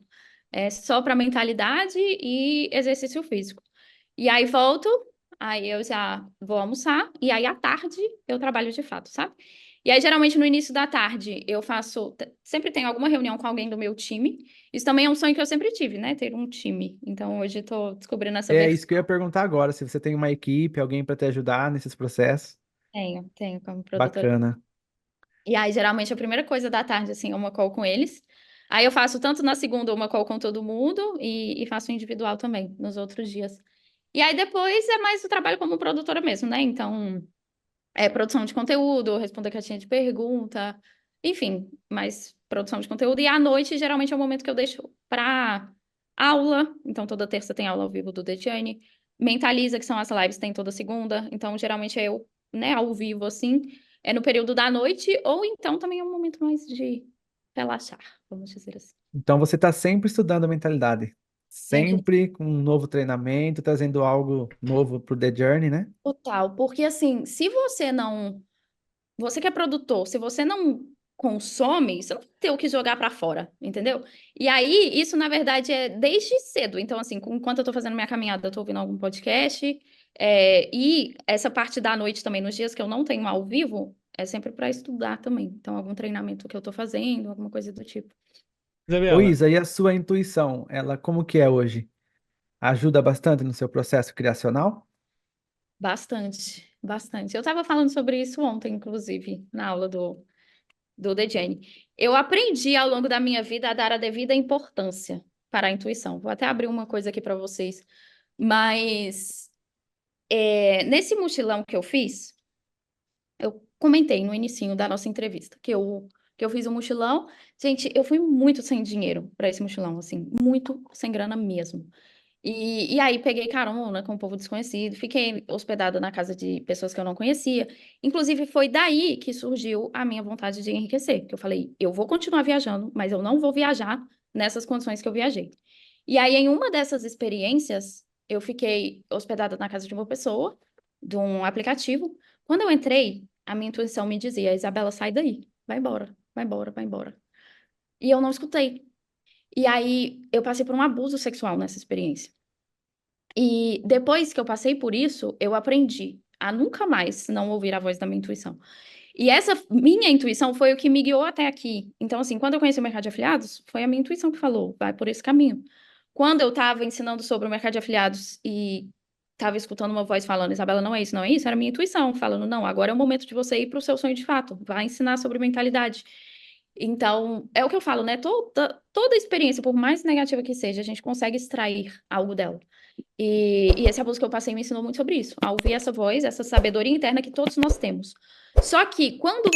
É só para mentalidade e exercício físico. E aí volto, aí eu já vou almoçar, e aí à tarde eu trabalho de fato, sabe? E aí, geralmente, no início da tarde, eu faço. Sempre tenho alguma reunião com alguém do meu time. Isso também é um sonho que eu sempre tive, né? Ter um time. Então, hoje estou descobrindo essa É versão. isso que eu ia perguntar agora, se você tem uma equipe, alguém para te ajudar nesses processos. Tenho como produtora. Bacana. E aí, geralmente, a primeira coisa da tarde, assim, é uma call com eles. Aí eu faço tanto na segunda uma call com todo mundo e faço individual também nos outros dias. E aí depois é mais o trabalho como produtora mesmo, né? Então, é produção de conteúdo, responder caixinha de pergunta, enfim, mais produção de conteúdo. E à noite, geralmente, é o momento que eu deixo para aula. Então, toda terça tem aula ao vivo do Detiane. Mentaliza, que são as lives, tem toda segunda. Então, geralmente é eu, né, ao vivo, assim, é no período da noite, ou então também é um momento mais de relaxar, vamos dizer assim. Então você está sempre estudando a mentalidade, Sempre. sempre com um novo treinamento, trazendo algo novo para o The Journey, né? Total, porque assim, se você não você que é produtor, se você não consome, você não vai ter o que jogar pra fora, entendeu? E aí, isso na verdade é desde cedo. Então, assim, enquanto eu tô fazendo minha caminhada, eu tô ouvindo algum podcast. E essa parte da noite também, nos dias que eu não tenho ao vivo, é sempre pra estudar também. Então, algum treinamento que eu tô fazendo, alguma coisa do tipo. Ô Isabela, Isa, e a sua intuição, ela como que é hoje? Ajuda bastante no seu processo criacional? Bastante, bastante. Eu estava falando sobre isso ontem, inclusive, na aula do The Jane. Eu aprendi ao longo da minha vida a dar a devida importância para a intuição. Vou até abrir uma coisa aqui para vocês. Mas nesse mochilão que eu fiz, eu comentei no inicinho da nossa entrevista que eu fiz um mochilão. Gente, eu fui muito sem dinheiro para esse mochilão, assim, muito sem grana mesmo. E aí peguei carona com um povo desconhecido, fiquei hospedada na casa de pessoas que eu não conhecia. Inclusive, foi daí que surgiu a minha vontade de enriquecer, que eu falei, eu vou continuar viajando, mas eu não vou viajar nessas condições que eu viajei. E aí, em uma dessas experiências, eu fiquei hospedada na casa de uma pessoa, de um aplicativo. Quando eu entrei, a minha intuição me dizia, Isabela, sai daí, vai embora, vai embora, vai embora. E eu não escutei. E aí, eu passei por um abuso sexual nessa experiência. E depois que eu passei por isso, eu aprendi a nunca mais não ouvir a voz da minha intuição. E essa minha intuição foi o que me guiou até aqui. Então, assim, quando eu conheci o mercado de afiliados, foi a minha intuição que falou, vai por esse caminho. Quando eu estava ensinando sobre o mercado de afiliados e estava escutando uma voz falando, Isabela, não é isso, não é isso, era a minha intuição falando, não, agora é o momento de você ir para o seu sonho de fato, vai ensinar sobre mentalidade. Então, é o que eu falo, né? Toda experiência, por mais negativa que seja, a gente consegue extrair algo dela. E esse abuso que eu passei me ensinou muito sobre isso, a ouvir essa voz, essa sabedoria interna que todos nós temos. Só que quando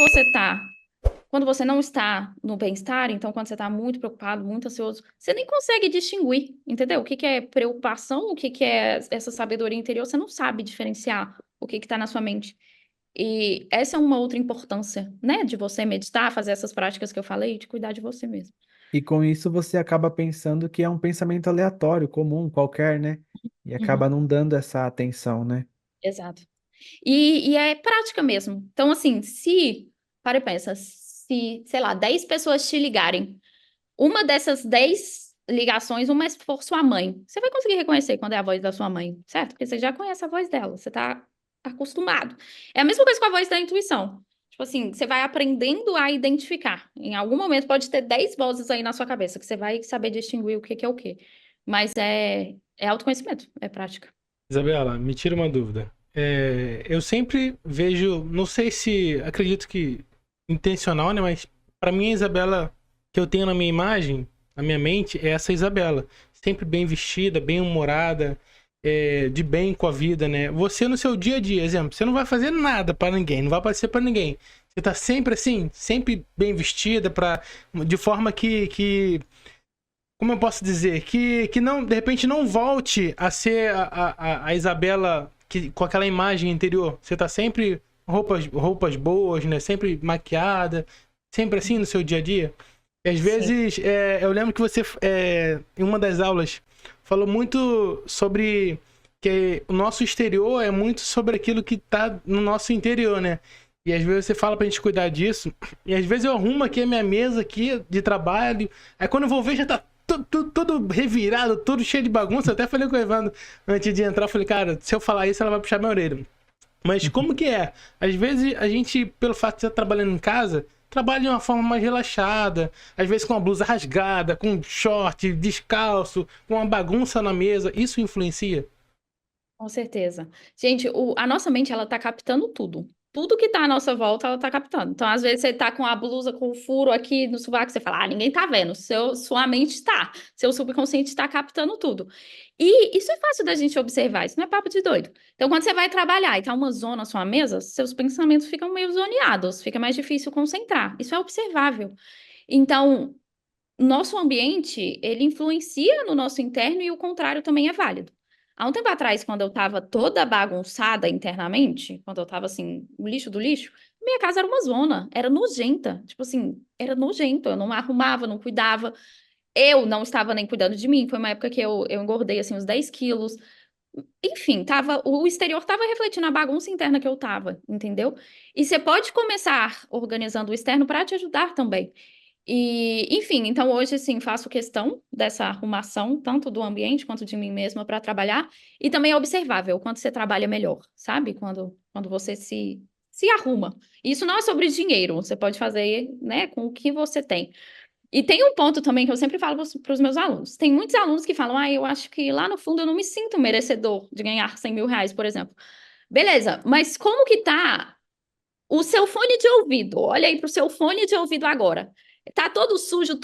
você não está no bem-estar, então quando você está muito preocupado, muito ansioso, você nem consegue distinguir, entendeu? O que que é preocupação, o que que é essa sabedoria interior, você não sabe diferenciar o que está na sua mente. E essa é uma outra importância, né, de você meditar, fazer essas práticas que eu falei, de cuidar de você mesmo. E com isso você acaba pensando que é um pensamento aleatório, comum, qualquer, né? E acaba Uhum, não dando essa atenção, né? exato. E é prática mesmo. Então, assim, para e pensa, se, sei lá, 10 pessoas te ligarem, uma dessas 10 ligações, uma for sua mãe, você vai conseguir reconhecer quando é a voz da sua mãe, certo? Porque você já conhece a voz dela, você tá acostumado. É a mesma coisa com a voz da intuição. Tipo assim, você vai aprendendo a identificar. Em algum momento pode ter 10 vozes aí na sua cabeça, que você vai saber distinguir o que que é o quê. Mas é autoconhecimento, é prática. Isabela, me tira uma dúvida. Eu sempre vejo, não sei se, acredito que intencional, né? Mas pra mim a Isabela que eu tenho na minha imagem, na minha mente, é essa Isabela. Sempre bem vestida, bem humorada, de bem com a vida, né? Você no seu dia a dia, exemplo, você não vai fazer nada pra ninguém, não vai aparecer pra ninguém. Você tá sempre assim, sempre bem vestida, de forma que como eu posso dizer, que não, de repente não volte a ser a Isabela com aquela imagem anterior. Você tá sempre roupas boas, né? Sempre maquiada, sempre assim no seu dia a dia. E às Sim. vezes, eu lembro que você, em uma das aulas, falou muito sobre que o nosso exterior é muito sobre aquilo que tá no nosso interior, né? E às vezes você fala pra gente cuidar disso. E às vezes eu arrumo aqui a minha mesa aqui de trabalho. Aí quando eu vou ver já tá todo revirado, todo cheio de bagunça. Eu até falei com o Evandro antes de entrar. Eu falei, cara, se eu falar isso, ela vai puxar minha orelha. Mas como que é? Às vezes a gente, pelo fato de estar trabalhando em casa, trabalha de uma forma mais relaxada. Às vezes com uma blusa rasgada, com um short, descalço, com uma bagunça na mesa. Isso influencia? Com certeza. Gente, a nossa mente, ela tá captando tudo. Tudo que tá à nossa volta, ela tá captando. Então, às vezes, você tá com a blusa com o furo aqui no sovaco, você fala, ninguém tá vendo. Sua mente tá. Seu subconsciente tá captando tudo. E isso é fácil da gente observar, isso não é papo de doido. Então, quando você vai trabalhar e tá uma zona na sua mesa, seus pensamentos ficam meio zoneados, fica mais difícil concentrar. Isso é observável. Então, nosso ambiente, ele influencia no nosso interno e o contrário também é válido. Há um tempo atrás, quando eu estava toda bagunçada internamente, quando eu estava assim, o lixo do lixo, minha casa era uma zona, era nojenta. Tipo assim, era nojento, eu não arrumava, não cuidava. Eu não estava nem cuidando de mim. Foi uma época que eu engordei assim uns 10 quilos. Enfim, o exterior estava refletindo a bagunça interna que eu estava, entendeu? E você pode começar organizando o externo para te ajudar também. E, enfim, então hoje, assim, faço questão dessa arrumação, tanto do ambiente quanto de mim mesma para trabalhar, e também é observável quando você trabalha melhor, sabe? Quando você se arruma. E isso não é sobre dinheiro, você pode fazer, né, com o que você tem. E tem um ponto também que eu sempre falo para os meus alunos. Tem muitos alunos que falam, eu acho que lá no fundo eu não me sinto merecedor de ganhar 100 mil reais, por exemplo. Beleza, mas como que tá o seu fone de ouvido? Olha aí pro seu fone de ouvido agora. Tá todo sujo,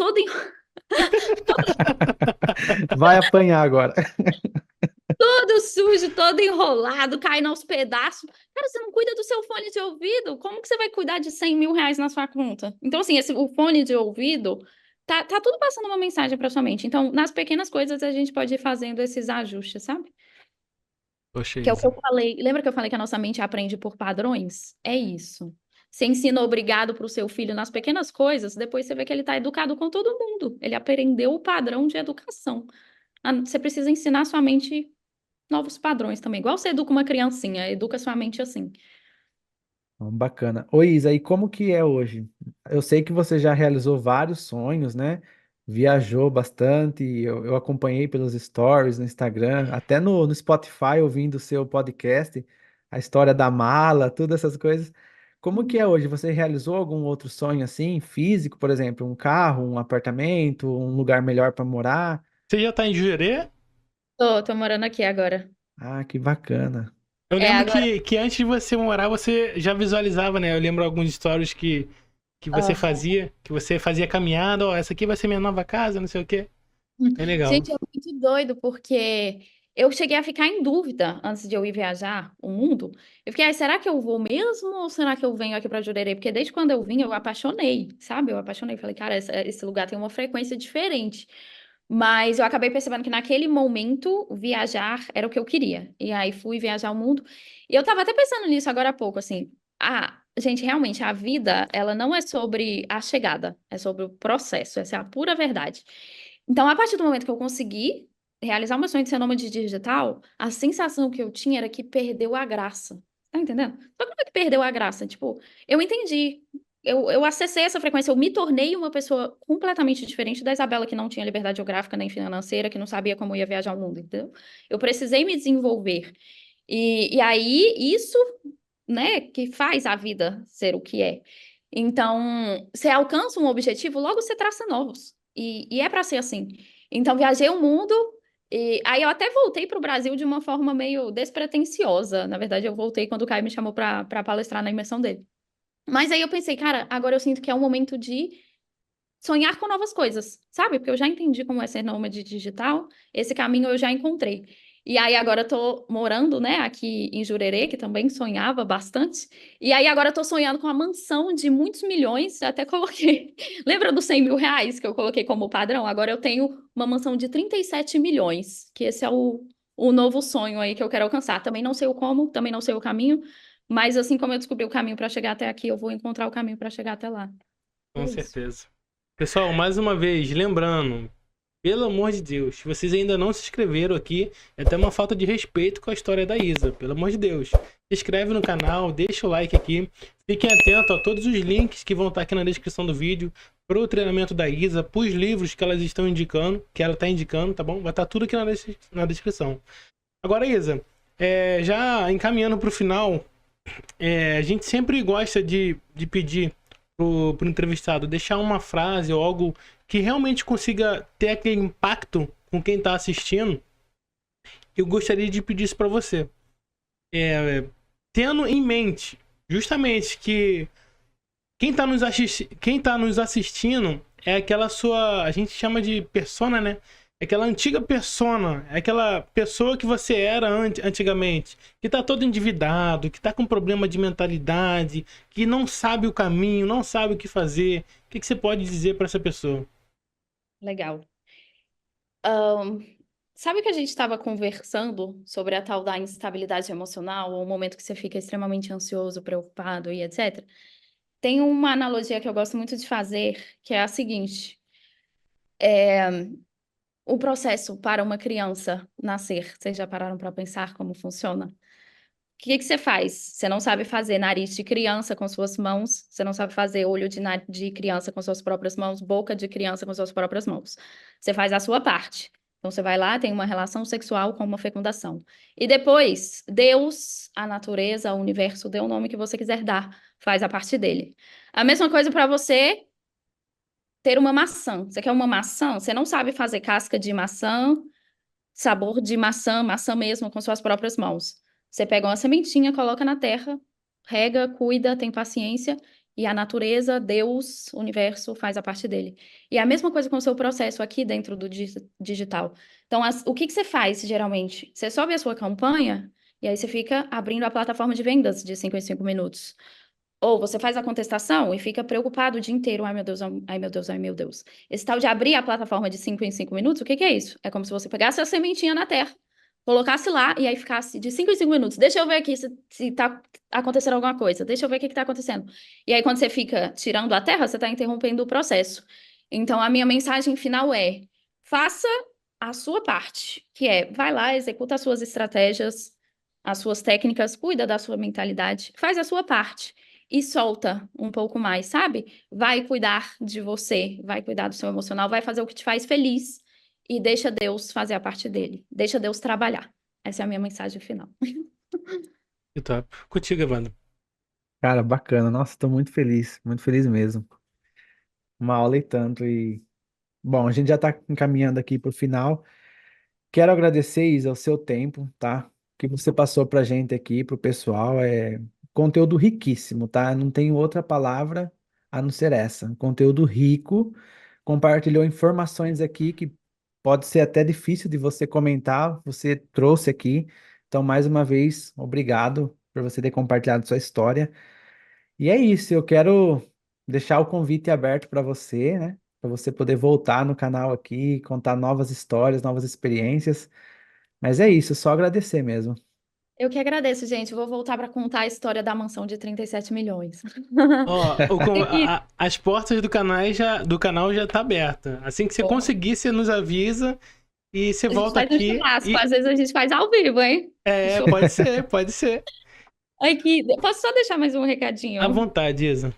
Vai apanhar agora. todo sujo, todo enrolado, caindo aos pedaços. Cara, você não cuida do seu fone de ouvido? Como que você vai cuidar de 100 mil reais na sua conta? Então, assim, o fone de ouvido tá tudo passando uma mensagem para sua mente. Então, nas pequenas coisas, a gente pode ir fazendo esses ajustes, sabe? Poxa, Que é o que Isa. eu falei. Lembra que eu falei que a nossa mente aprende por padrões? É isso. Você ensina obrigado para o seu filho nas pequenas coisas, depois você vê que ele está educado com todo mundo. Ele aprendeu o padrão de educação. Você precisa ensinar sua mente novos padrões também. Igual você educa uma criancinha, educa sua mente assim. Bacana. Ô Isa, e como que é hoje? Eu sei que você já realizou vários sonhos, né? Viajou bastante, eu acompanhei pelos stories no Instagram, até no Spotify ouvindo o seu podcast, a história da mala, todas essas coisas. Como que é hoje? Você realizou algum outro sonho assim, físico, por exemplo, um carro, um apartamento, um lugar melhor para morar? Você já tá em Jurerê? Tô morando aqui agora. Ah, que bacana. Eu É, lembro agora. que antes de você morar, você já visualizava, né? Eu lembro alguns stories que você fazia caminhada, ó, essa aqui vai ser minha nova casa, não sei o quê. É legal. Gente, é muito doido, porque eu cheguei a ficar em dúvida antes de eu ir viajar o mundo. Eu fiquei, será que eu vou mesmo ou será que eu venho aqui para Jurerê? Porque desde quando eu vim, eu apaixonei, sabe? Eu apaixonei. Falei, cara, esse lugar tem uma frequência diferente. Mas eu acabei percebendo que naquele momento viajar era o que eu queria. E aí fui viajar o mundo. E eu tava até pensando nisso agora há pouco, assim. Gente, realmente, a vida, ela não é sobre a chegada, é sobre o processo, essa é a pura verdade. Então, a partir do momento que eu consegui realizar o meu sonho de ser nômade digital, a sensação que eu tinha era que perdeu a graça. Tá entendendo? Só como é que perdeu a graça? Tipo, eu entendi. Eu acessei essa frequência, eu me tornei uma pessoa completamente diferente da Isabela, que não tinha liberdade geográfica nem financeira, que não sabia como ia viajar o mundo, entendeu? Eu precisei me desenvolver. E aí, isso, né, que faz a vida ser o que é. Então, você alcança um objetivo, logo você traça novos. E é para ser assim. Então, viajei o mundo, e aí eu até voltei para o Brasil de uma forma meio despretensiosa. Na verdade, eu voltei quando o Caio me chamou para palestrar na imersão dele. Mas aí eu pensei, cara, agora eu sinto que é um momento de sonhar com novas coisas, sabe? Porque eu já entendi como é ser nômade digital, esse caminho eu já encontrei. E aí agora eu tô morando, né, aqui em Jurerê, que também sonhava bastante. E aí agora eu tô sonhando com uma mansão de muitos milhões, até coloquei. Lembra dos 100 mil reais que eu coloquei como padrão? Agora eu tenho uma mansão de 37 milhões, que esse é o novo sonho aí que eu quero alcançar. Também não sei o como, também não sei o caminho, mas assim como eu descobri o caminho para chegar até aqui, eu vou encontrar o caminho para chegar até lá. E Com é isso. certeza. Pessoal, mais uma vez, lembrando, pelo amor de Deus, se vocês ainda não se inscreveram aqui, é até uma falta de respeito com a história da Isa, pelo amor de Deus. Se inscreve no canal, deixa o like aqui. Fiquem atentos a todos os links que vão estar aqui na descrição do vídeo para o treinamento da Isa, para os livros que elas estão indicando, que ela está indicando, tá bom? Vai estar tudo aqui na descrição. Agora, Isa, já encaminhando para o final, a gente sempre gosta de pedir pro entrevistado deixar uma frase ou algo que realmente consiga ter aquele impacto com quem está assistindo. Eu gostaria de pedir isso para você. Tendo em mente justamente que quem tá nos assistindo é aquela sua, a gente chama de persona, né? É aquela antiga persona, é aquela pessoa que você era antigamente, que tá todo endividado, que tá com problema de mentalidade, que não sabe o caminho, não sabe o que fazer. O que você pode dizer para essa pessoa? Legal. Sabe que a gente estava conversando sobre a tal da instabilidade emocional, ou o momento que você fica extremamente ansioso, preocupado e etc. Tem uma analogia que eu gosto muito de fazer, que é a seguinte: o processo para uma criança nascer, vocês já pararam para pensar como funciona? O que você faz? Você não sabe fazer nariz de criança com suas mãos, você não sabe fazer olho de criança com suas próprias mãos, boca de criança com suas próprias mãos. Você faz a sua parte. Então você vai lá, tem uma relação sexual com uma fecundação. E depois, Deus, a natureza, o universo, dê o nome que você quiser dar, faz a parte dele. A mesma coisa para você ter uma maçã. Você quer uma maçã? Você não sabe fazer casca de maçã, sabor de maçã, maçã mesmo, com suas próprias mãos. Você pega uma sementinha, coloca na terra, rega, cuida, tem paciência, e a natureza, Deus, o universo, faz a parte dele. E é a mesma coisa com o seu processo aqui dentro do digital. Então, o que que você faz, geralmente? Você sobe a sua campanha, e aí você fica abrindo a plataforma de vendas de 5 em 5 minutos. Ou você faz a contestação e fica preocupado o dia inteiro. Ai, meu Deus, ai, meu Deus, ai, meu Deus. Esse tal de abrir a plataforma de 5 em 5 minutos, o que que é isso? É como se você pegasse a sementinha na terra, colocasse lá e aí ficasse de 5 em 5 minutos. Deixa eu ver aqui se tá acontecendo alguma coisa. Deixa eu ver o que que tá acontecendo. E aí, quando você fica tirando a terra, você tá interrompendo o processo. Então, a minha mensagem final é: faça a sua parte, que é, vai lá, executa as suas estratégias, as suas técnicas, cuida da sua mentalidade, faz a sua parte e solta um pouco mais, sabe? Vai cuidar de você, vai cuidar do seu emocional, vai fazer o que te faz feliz e deixa Deus fazer a parte dele. Deixa Deus trabalhar. Essa é a minha mensagem final. Que top. Contigo, Evandro. Cara, bacana. Nossa, tô muito feliz mesmo. Uma aula e tanto. E, bom, a gente já tá encaminhando aqui pro final. Quero agradecer, Isa, o seu tempo, tá? Que você passou pra gente aqui, pro pessoal. É conteúdo riquíssimo, tá? Não tenho outra palavra a não ser essa. Conteúdo rico. Compartilhou informações aqui que pode ser até difícil de você comentar. Você trouxe aqui. Então, mais uma vez, obrigado por você ter compartilhado sua história. E é isso, eu quero deixar o convite aberto para você, né? Para você poder voltar no canal aqui, contar novas histórias, novas experiências. Mas é isso, só agradecer mesmo. Eu que agradeço, gente. Eu vou voltar para contar a história da mansão de 37 milhões. Ó, É que as portas do canal já tá aberta. Assim que você conseguir, você nos avisa e você a gente volta faz um aqui churrasco, e às vezes a gente faz ao vivo, hein? pode ser, pode ser. Aqui, posso só deixar mais um À recadinho? vontade, Isa.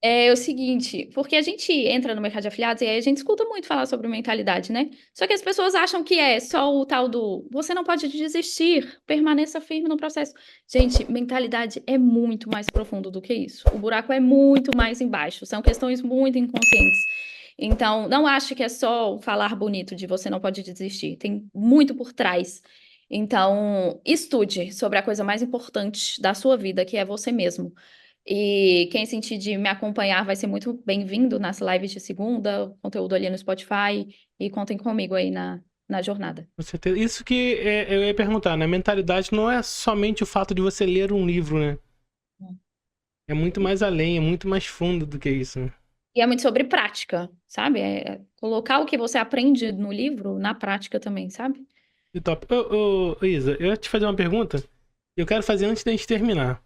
É o seguinte, porque a gente entra no mercado de afiliados e aí a gente escuta muito falar sobre mentalidade, né? Só que as pessoas acham que é só o tal do você não pode desistir, permaneça firme no processo. Gente, mentalidade é muito mais profundo do que isso. O buraco é muito mais embaixo, são questões muito inconscientes. Então, não ache que é só o falar bonito de você não pode desistir, tem muito por trás. Então, estude sobre a coisa mais importante da sua vida, que é você mesmo. E quem sentir de me acompanhar vai ser muito bem-vindo nas lives de segunda, conteúdo ali no Spotify, e contem comigo aí na jornada. Com certeza. Isso que eu ia perguntar, né? Mentalidade não é somente o fato de você ler um livro, né? É muito mais além, é muito mais fundo do que isso, né? E é muito sobre prática, sabe? É colocar o que você aprende no livro na prática também, sabe? E top. Ô, Isa, eu ia te fazer uma pergunta. Eu quero fazer antes da gente terminar.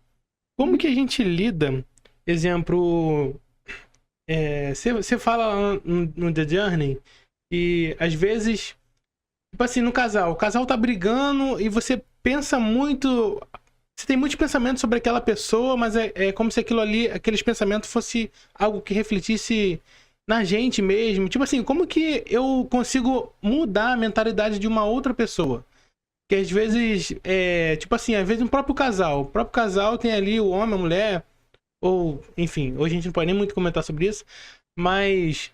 Como que a gente lida, exemplo, você fala lá no The Journey e às vezes, tipo assim, no casal, o casal tá brigando e você pensa muito, você tem muitos pensamentos sobre aquela pessoa, mas é como se aquilo ali, aqueles pensamentos fosse algo que refletisse na gente mesmo. Tipo assim, como que eu consigo mudar a mentalidade de uma outra pessoa? Que às vezes, tipo assim, às vezes o próprio casal tem ali o homem, a mulher, ou, enfim, hoje a gente não pode nem muito comentar sobre isso, mas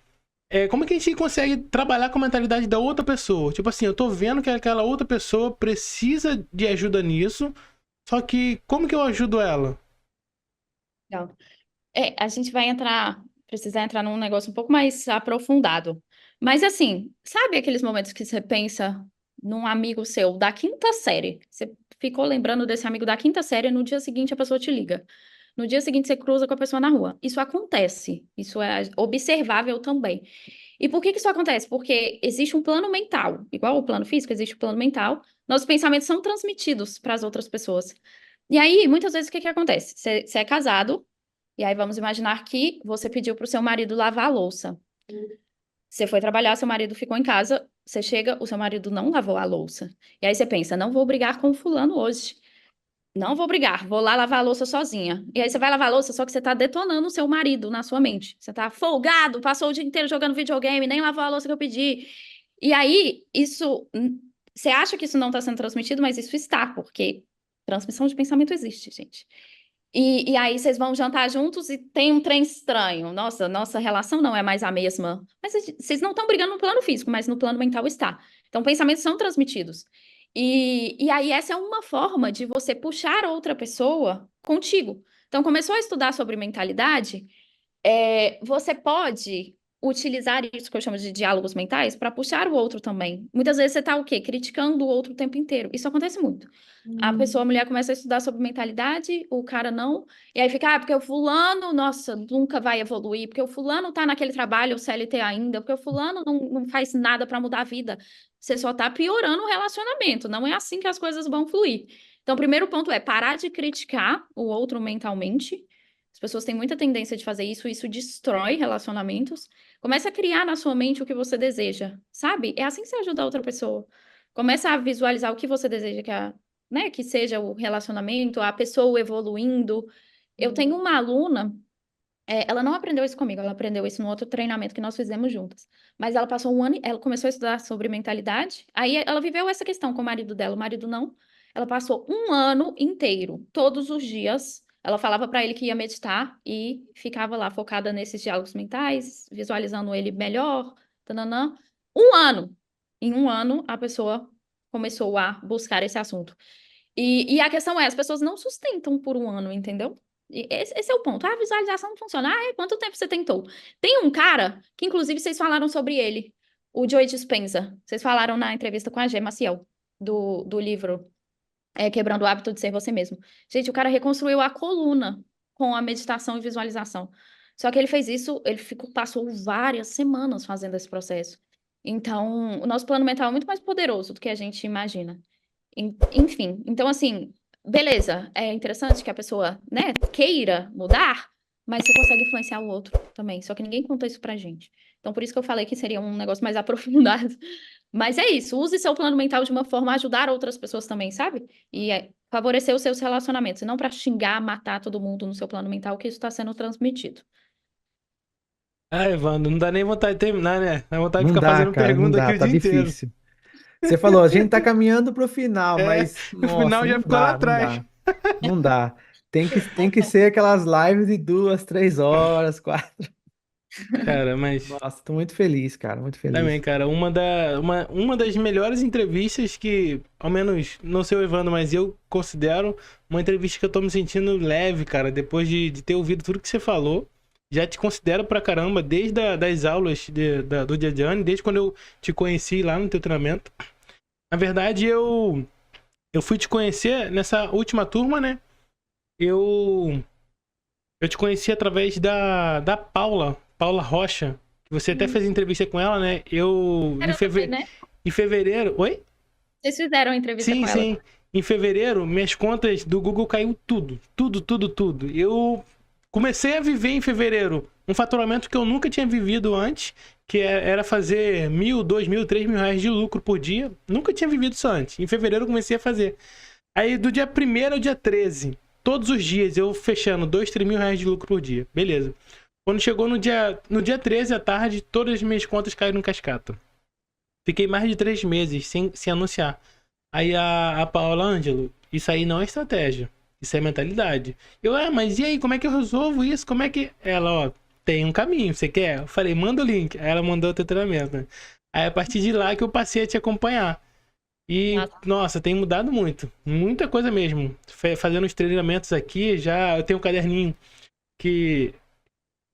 como é que a gente consegue trabalhar com a mentalidade da outra pessoa? Tipo assim, eu tô vendo que aquela outra pessoa precisa de ajuda nisso, só que como que eu ajudo ela? Legal. A gente vai precisar entrar num negócio um pouco mais aprofundado. Mas assim, sabe aqueles momentos que você pensa num amigo seu da quinta série? Você ficou lembrando desse amigo da quinta série, no dia seguinte a pessoa te liga. No dia seguinte você cruza com a pessoa na rua. Isso acontece. Isso é observável também. E por que que isso acontece? Porque existe um plano mental. Igual o plano físico, existe o plano mental. Nossos pensamentos são transmitidos para as outras pessoas. E aí, muitas vezes, o que que acontece? Você é casado, e aí vamos imaginar que você pediu para o seu marido lavar a louça. Você foi trabalhar, seu marido ficou em casa, você chega, o seu marido não lavou a louça. E aí você pensa, não vou brigar com o fulano hoje. Não vou brigar, vou lá lavar a louça sozinha. E aí você vai lavar a louça, só que você tá detonando o seu marido na sua mente. Você tá folgado, passou o dia inteiro jogando videogame, nem lavou a louça que eu pedi. E aí, você acha que isso não está sendo transmitido, mas isso está, porque transmissão de pensamento existe, gente. E aí vocês vão jantar juntos e tem um trem estranho. Nossa relação não é mais a mesma. Mas vocês não estão brigando no plano físico, mas no plano mental está. Então, pensamentos são transmitidos. E aí essa é uma forma de você puxar outra pessoa contigo. Então, começou a estudar sobre mentalidade, você pode utilizar isso que eu chamo de diálogos mentais para puxar o outro também. Muitas vezes você está o quê? Criticando o outro o tempo inteiro. Isso acontece muito. A pessoa, a mulher, começa a estudar sobre mentalidade, o cara não. E aí fica, porque o fulano, nossa, nunca vai evoluir, porque o fulano tá naquele trabalho, o CLT ainda, porque o fulano não faz nada para mudar a vida. Você só tá piorando o relacionamento. Não é assim que as coisas vão fluir. Então, o primeiro ponto é parar de criticar o outro mentalmente. As pessoas têm muita tendência de fazer isso, isso destrói relacionamentos. Começa a criar na sua mente o que você deseja, sabe? É assim que você ajuda a outra pessoa. Começa a visualizar o que você deseja né, que seja o relacionamento, a pessoa evoluindo. Eu tenho uma aluna, ela não aprendeu isso comigo, ela aprendeu isso no outro treinamento que nós fizemos juntas. Mas ela passou um ano, ela começou a estudar sobre mentalidade, aí ela viveu essa questão com o marido dela, o marido não. Ela passou um ano inteiro, todos os dias, ela falava para ele que ia meditar e ficava lá focada nesses diálogos mentais, visualizando ele melhor, tananã. Um ano. Em um ano, a pessoa começou a buscar esse assunto. E a questão é, as pessoas não sustentam por um ano, entendeu? E esse é o ponto. A visualização não funciona. Quanto tempo você tentou? Tem um cara que, inclusive, vocês falaram sobre ele, o Joe Dispenza. Vocês falaram na entrevista com a Gê Maciel, do livro Quebrando o Hábito de Ser Você Mesmo. Gente, o cara reconstruiu a coluna com a meditação e visualização. Só que ele fez isso, passou várias semanas fazendo esse processo. Então, o nosso plano mental é muito mais poderoso do que a gente imagina. Enfim, então assim, beleza, é interessante que a pessoa, né, queira mudar, mas você consegue influenciar o outro também, só que ninguém conta isso pra gente. Então por isso que eu falei que seria um negócio mais aprofundado. Mas é isso, use seu plano mental de uma forma a ajudar outras pessoas também, sabe? E favorecer os seus relacionamentos, e não pra xingar, matar todo mundo no seu plano mental, que isso tá sendo transmitido. Ah, Evandro, não dá nem vontade de terminar, né? Dá vontade de Não ficar dá, fazendo cara, não pergunta aqui dá, o tá dia inteiro. difícil. Você falou, a gente tá caminhando pro final, mas, O final nossa, já não ficou lá dá, não atrás. dá, não dá. Tem que ser aquelas lives de 2, 3 horas, 4. Cara, mas Nossa, tô muito feliz, cara, muito também, feliz. cara, uma das melhores entrevistas que, ao menos, não sei o Evandro, mas eu considero uma entrevista que eu tô me sentindo leve, cara, depois de ter ouvido tudo que você falou. Já te considero pra caramba, desde das aulas do Diadiane, desde quando eu te conheci lá no teu treinamento. Na verdade, eu fui te conhecer nessa última turma, né? Eu te conheci através da Paula Rocha, que você até fez entrevista com ela, né? Né? Em fevereiro. Oi? Vocês fizeram a entrevista Sim, com ela. sim. Em fevereiro, minhas contas do Google caiu tudo. Tudo, tudo, tudo. Eu comecei a viver em fevereiro um faturamento que eu nunca tinha vivido antes, que era fazer 1.000, 2.000, 3.000 reais de lucro por dia. Nunca tinha vivido isso antes. Em fevereiro eu comecei a fazer. Aí do dia 1º ao dia 13, todos os dias eu fechando 2, 3 mil reais de lucro por dia. Beleza. Quando chegou no dia 13 à tarde, todas as minhas contas caíram em cascata. Fiquei mais de 3 meses sem anunciar. Aí a Paula, Ângelo, isso aí não é estratégia. Isso é mentalidade. Mas e aí, como é que eu resolvo isso? Como é que... Ela, ó, tem um caminho, você quer? Eu falei, manda o link. Aí ela mandou o teu treinamento, né? Aí a partir de lá que eu passei a te acompanhar. E, nossa, tem mudado muito. Muita coisa mesmo. Fazendo os treinamentos aqui, eu tenho um caderninho que...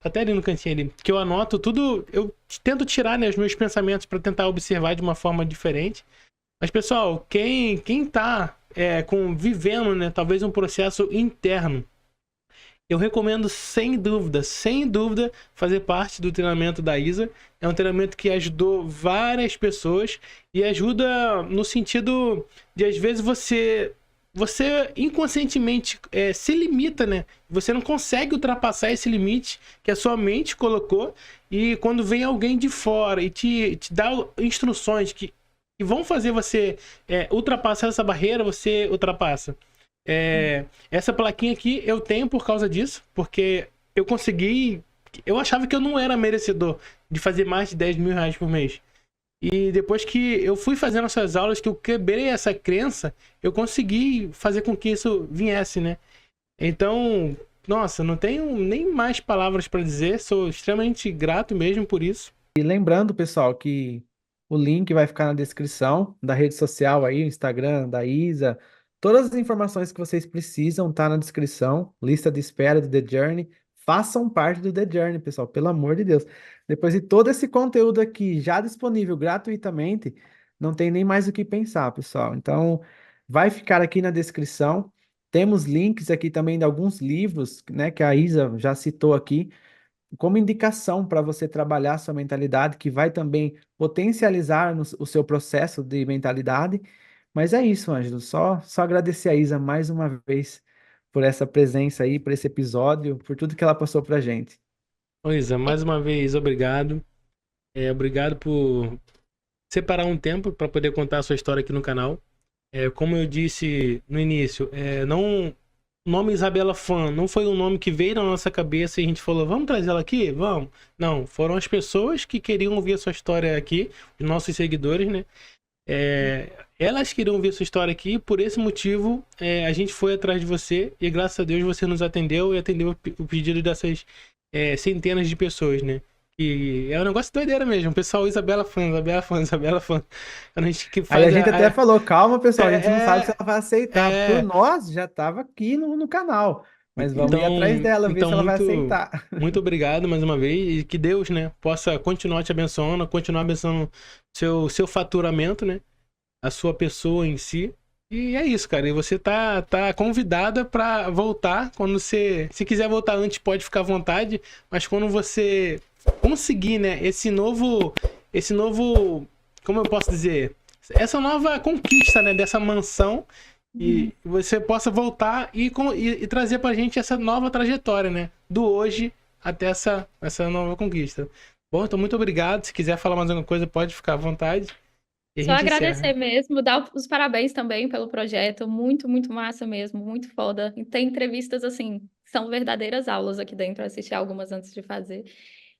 Até ali no cantinho ali. Que eu anoto tudo... Eu tento tirar, né, os meus pensamentos para tentar observar de uma forma diferente. Mas, pessoal, quem tá vivendo, né, talvez um processo interno, eu recomendo sem dúvida, fazer parte do treinamento da Isa. É um treinamento que ajudou várias pessoas e ajuda no sentido de, às vezes, você inconscientemente se limita, né? Você não consegue ultrapassar esse limite que a sua mente colocou, e quando vem alguém de fora e te dá instruções que vão fazer você ultrapassar essa barreira, você ultrapassa. Essa plaquinha aqui eu tenho por causa disso, porque eu consegui... Eu achava que eu não era merecedor de fazer mais de 10 mil reais por mês. E depois que eu fui fazendo essas aulas, que eu quebrei essa crença, eu consegui fazer com que isso viesse, né? Então, nossa, não tenho nem mais palavras para dizer, sou extremamente grato mesmo por isso. E lembrando, pessoal, que o link vai ficar na descrição da rede social aí, o Instagram da Isa. Todas as informações que vocês precisam tá na descrição. Lista de espera do The Journey. Façam parte do The Journey, pessoal, pelo amor de Deus. Depois de todo esse conteúdo aqui já disponível gratuitamente, não tem nem mais o que pensar, pessoal. Então, vai ficar aqui na descrição. Temos links aqui também de alguns livros, né, que a Isa já citou aqui como indicação para você trabalhar a sua mentalidade, que vai também potencializar o seu processo de mentalidade. Mas é isso, Ângelo. Só agradecer a Isa mais uma vez por essa presença aí, por esse episódio, por tudo que ela passou pra gente. Isa, mais uma vez, obrigado. Obrigado por separar um tempo para poder contar a sua história aqui no canal. Como eu disse no início, não, o nome Isabela Fan não foi um nome que veio na nossa cabeça e a gente falou, vamos trazer ela aqui? Vamos. Não, foram as pessoas que queriam ouvir a sua história aqui, os nossos seguidores, né? Elas queriam ouvir a sua história aqui, por esse motivo a gente foi atrás de você e graças a Deus você nos atendeu e atendeu o pedido dessas centenas de pessoas, né? E é um negócio doideira mesmo. O pessoal, Isabela Fan, Isabela Fan, Isabela Fan. A gente que Aí faz a gente até falou, calma, pessoal, a gente não sabe se é, ela vai aceitar. Por nós, já estava aqui no canal. Mas vamos ir atrás dela, ver se ela vai aceitar. muito obrigado mais uma vez e que Deus, né, possa continuar te abençoando, continuar abençoando seu faturamento, né, a sua pessoa em si. E é isso, cara. E você tá convidada para voltar quando se quiser voltar antes, pode ficar à vontade, mas quando você conseguir, né, esse novo, como eu posso dizer, essa nova conquista, né, dessa mansão e você possa voltar e trazer pra gente essa nova trajetória, né, do hoje até essa nova conquista. Bom, então muito obrigado. Se quiser falar mais alguma coisa, pode ficar à vontade. E a Só gente agradecer encerra. mesmo, dar os parabéns também pelo projeto, muito, muito massa mesmo, muito foda. E tem entrevistas, assim, que são verdadeiras aulas aqui dentro, eu assisti algumas antes de fazer.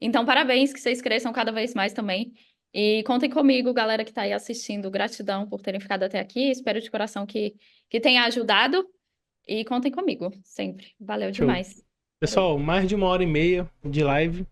Então, parabéns, que vocês cresçam cada vez mais também. E contem comigo, galera que tá aí assistindo, gratidão por terem ficado até aqui, espero de coração que tenha ajudado. E contem comigo, sempre. Valeu Show. demais. Pessoal, mais de 1h30 de live.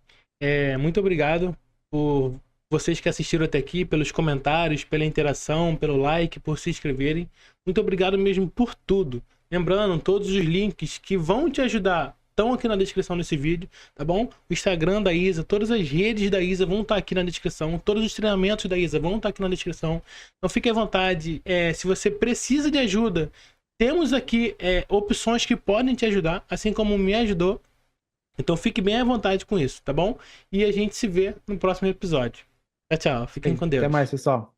Muito obrigado por vocês que assistiram até aqui, pelos comentários, pela interação, pelo like, por se inscreverem. Muito obrigado mesmo por tudo. Lembrando, todos os links que vão te ajudar estão aqui na descrição desse vídeo, tá bom? O Instagram da Isa, todas as redes da Isa vão estar aqui na descrição, todos os treinamentos da Isa vão estar aqui na descrição. Então fique à vontade, se você precisa de ajuda, temos aqui opções que podem te ajudar, assim como me ajudou. Então fique bem à vontade com isso, tá bom? E a gente se vê no próximo episódio. Tchau, tchau. Fiquem com Deus. Até mais, pessoal.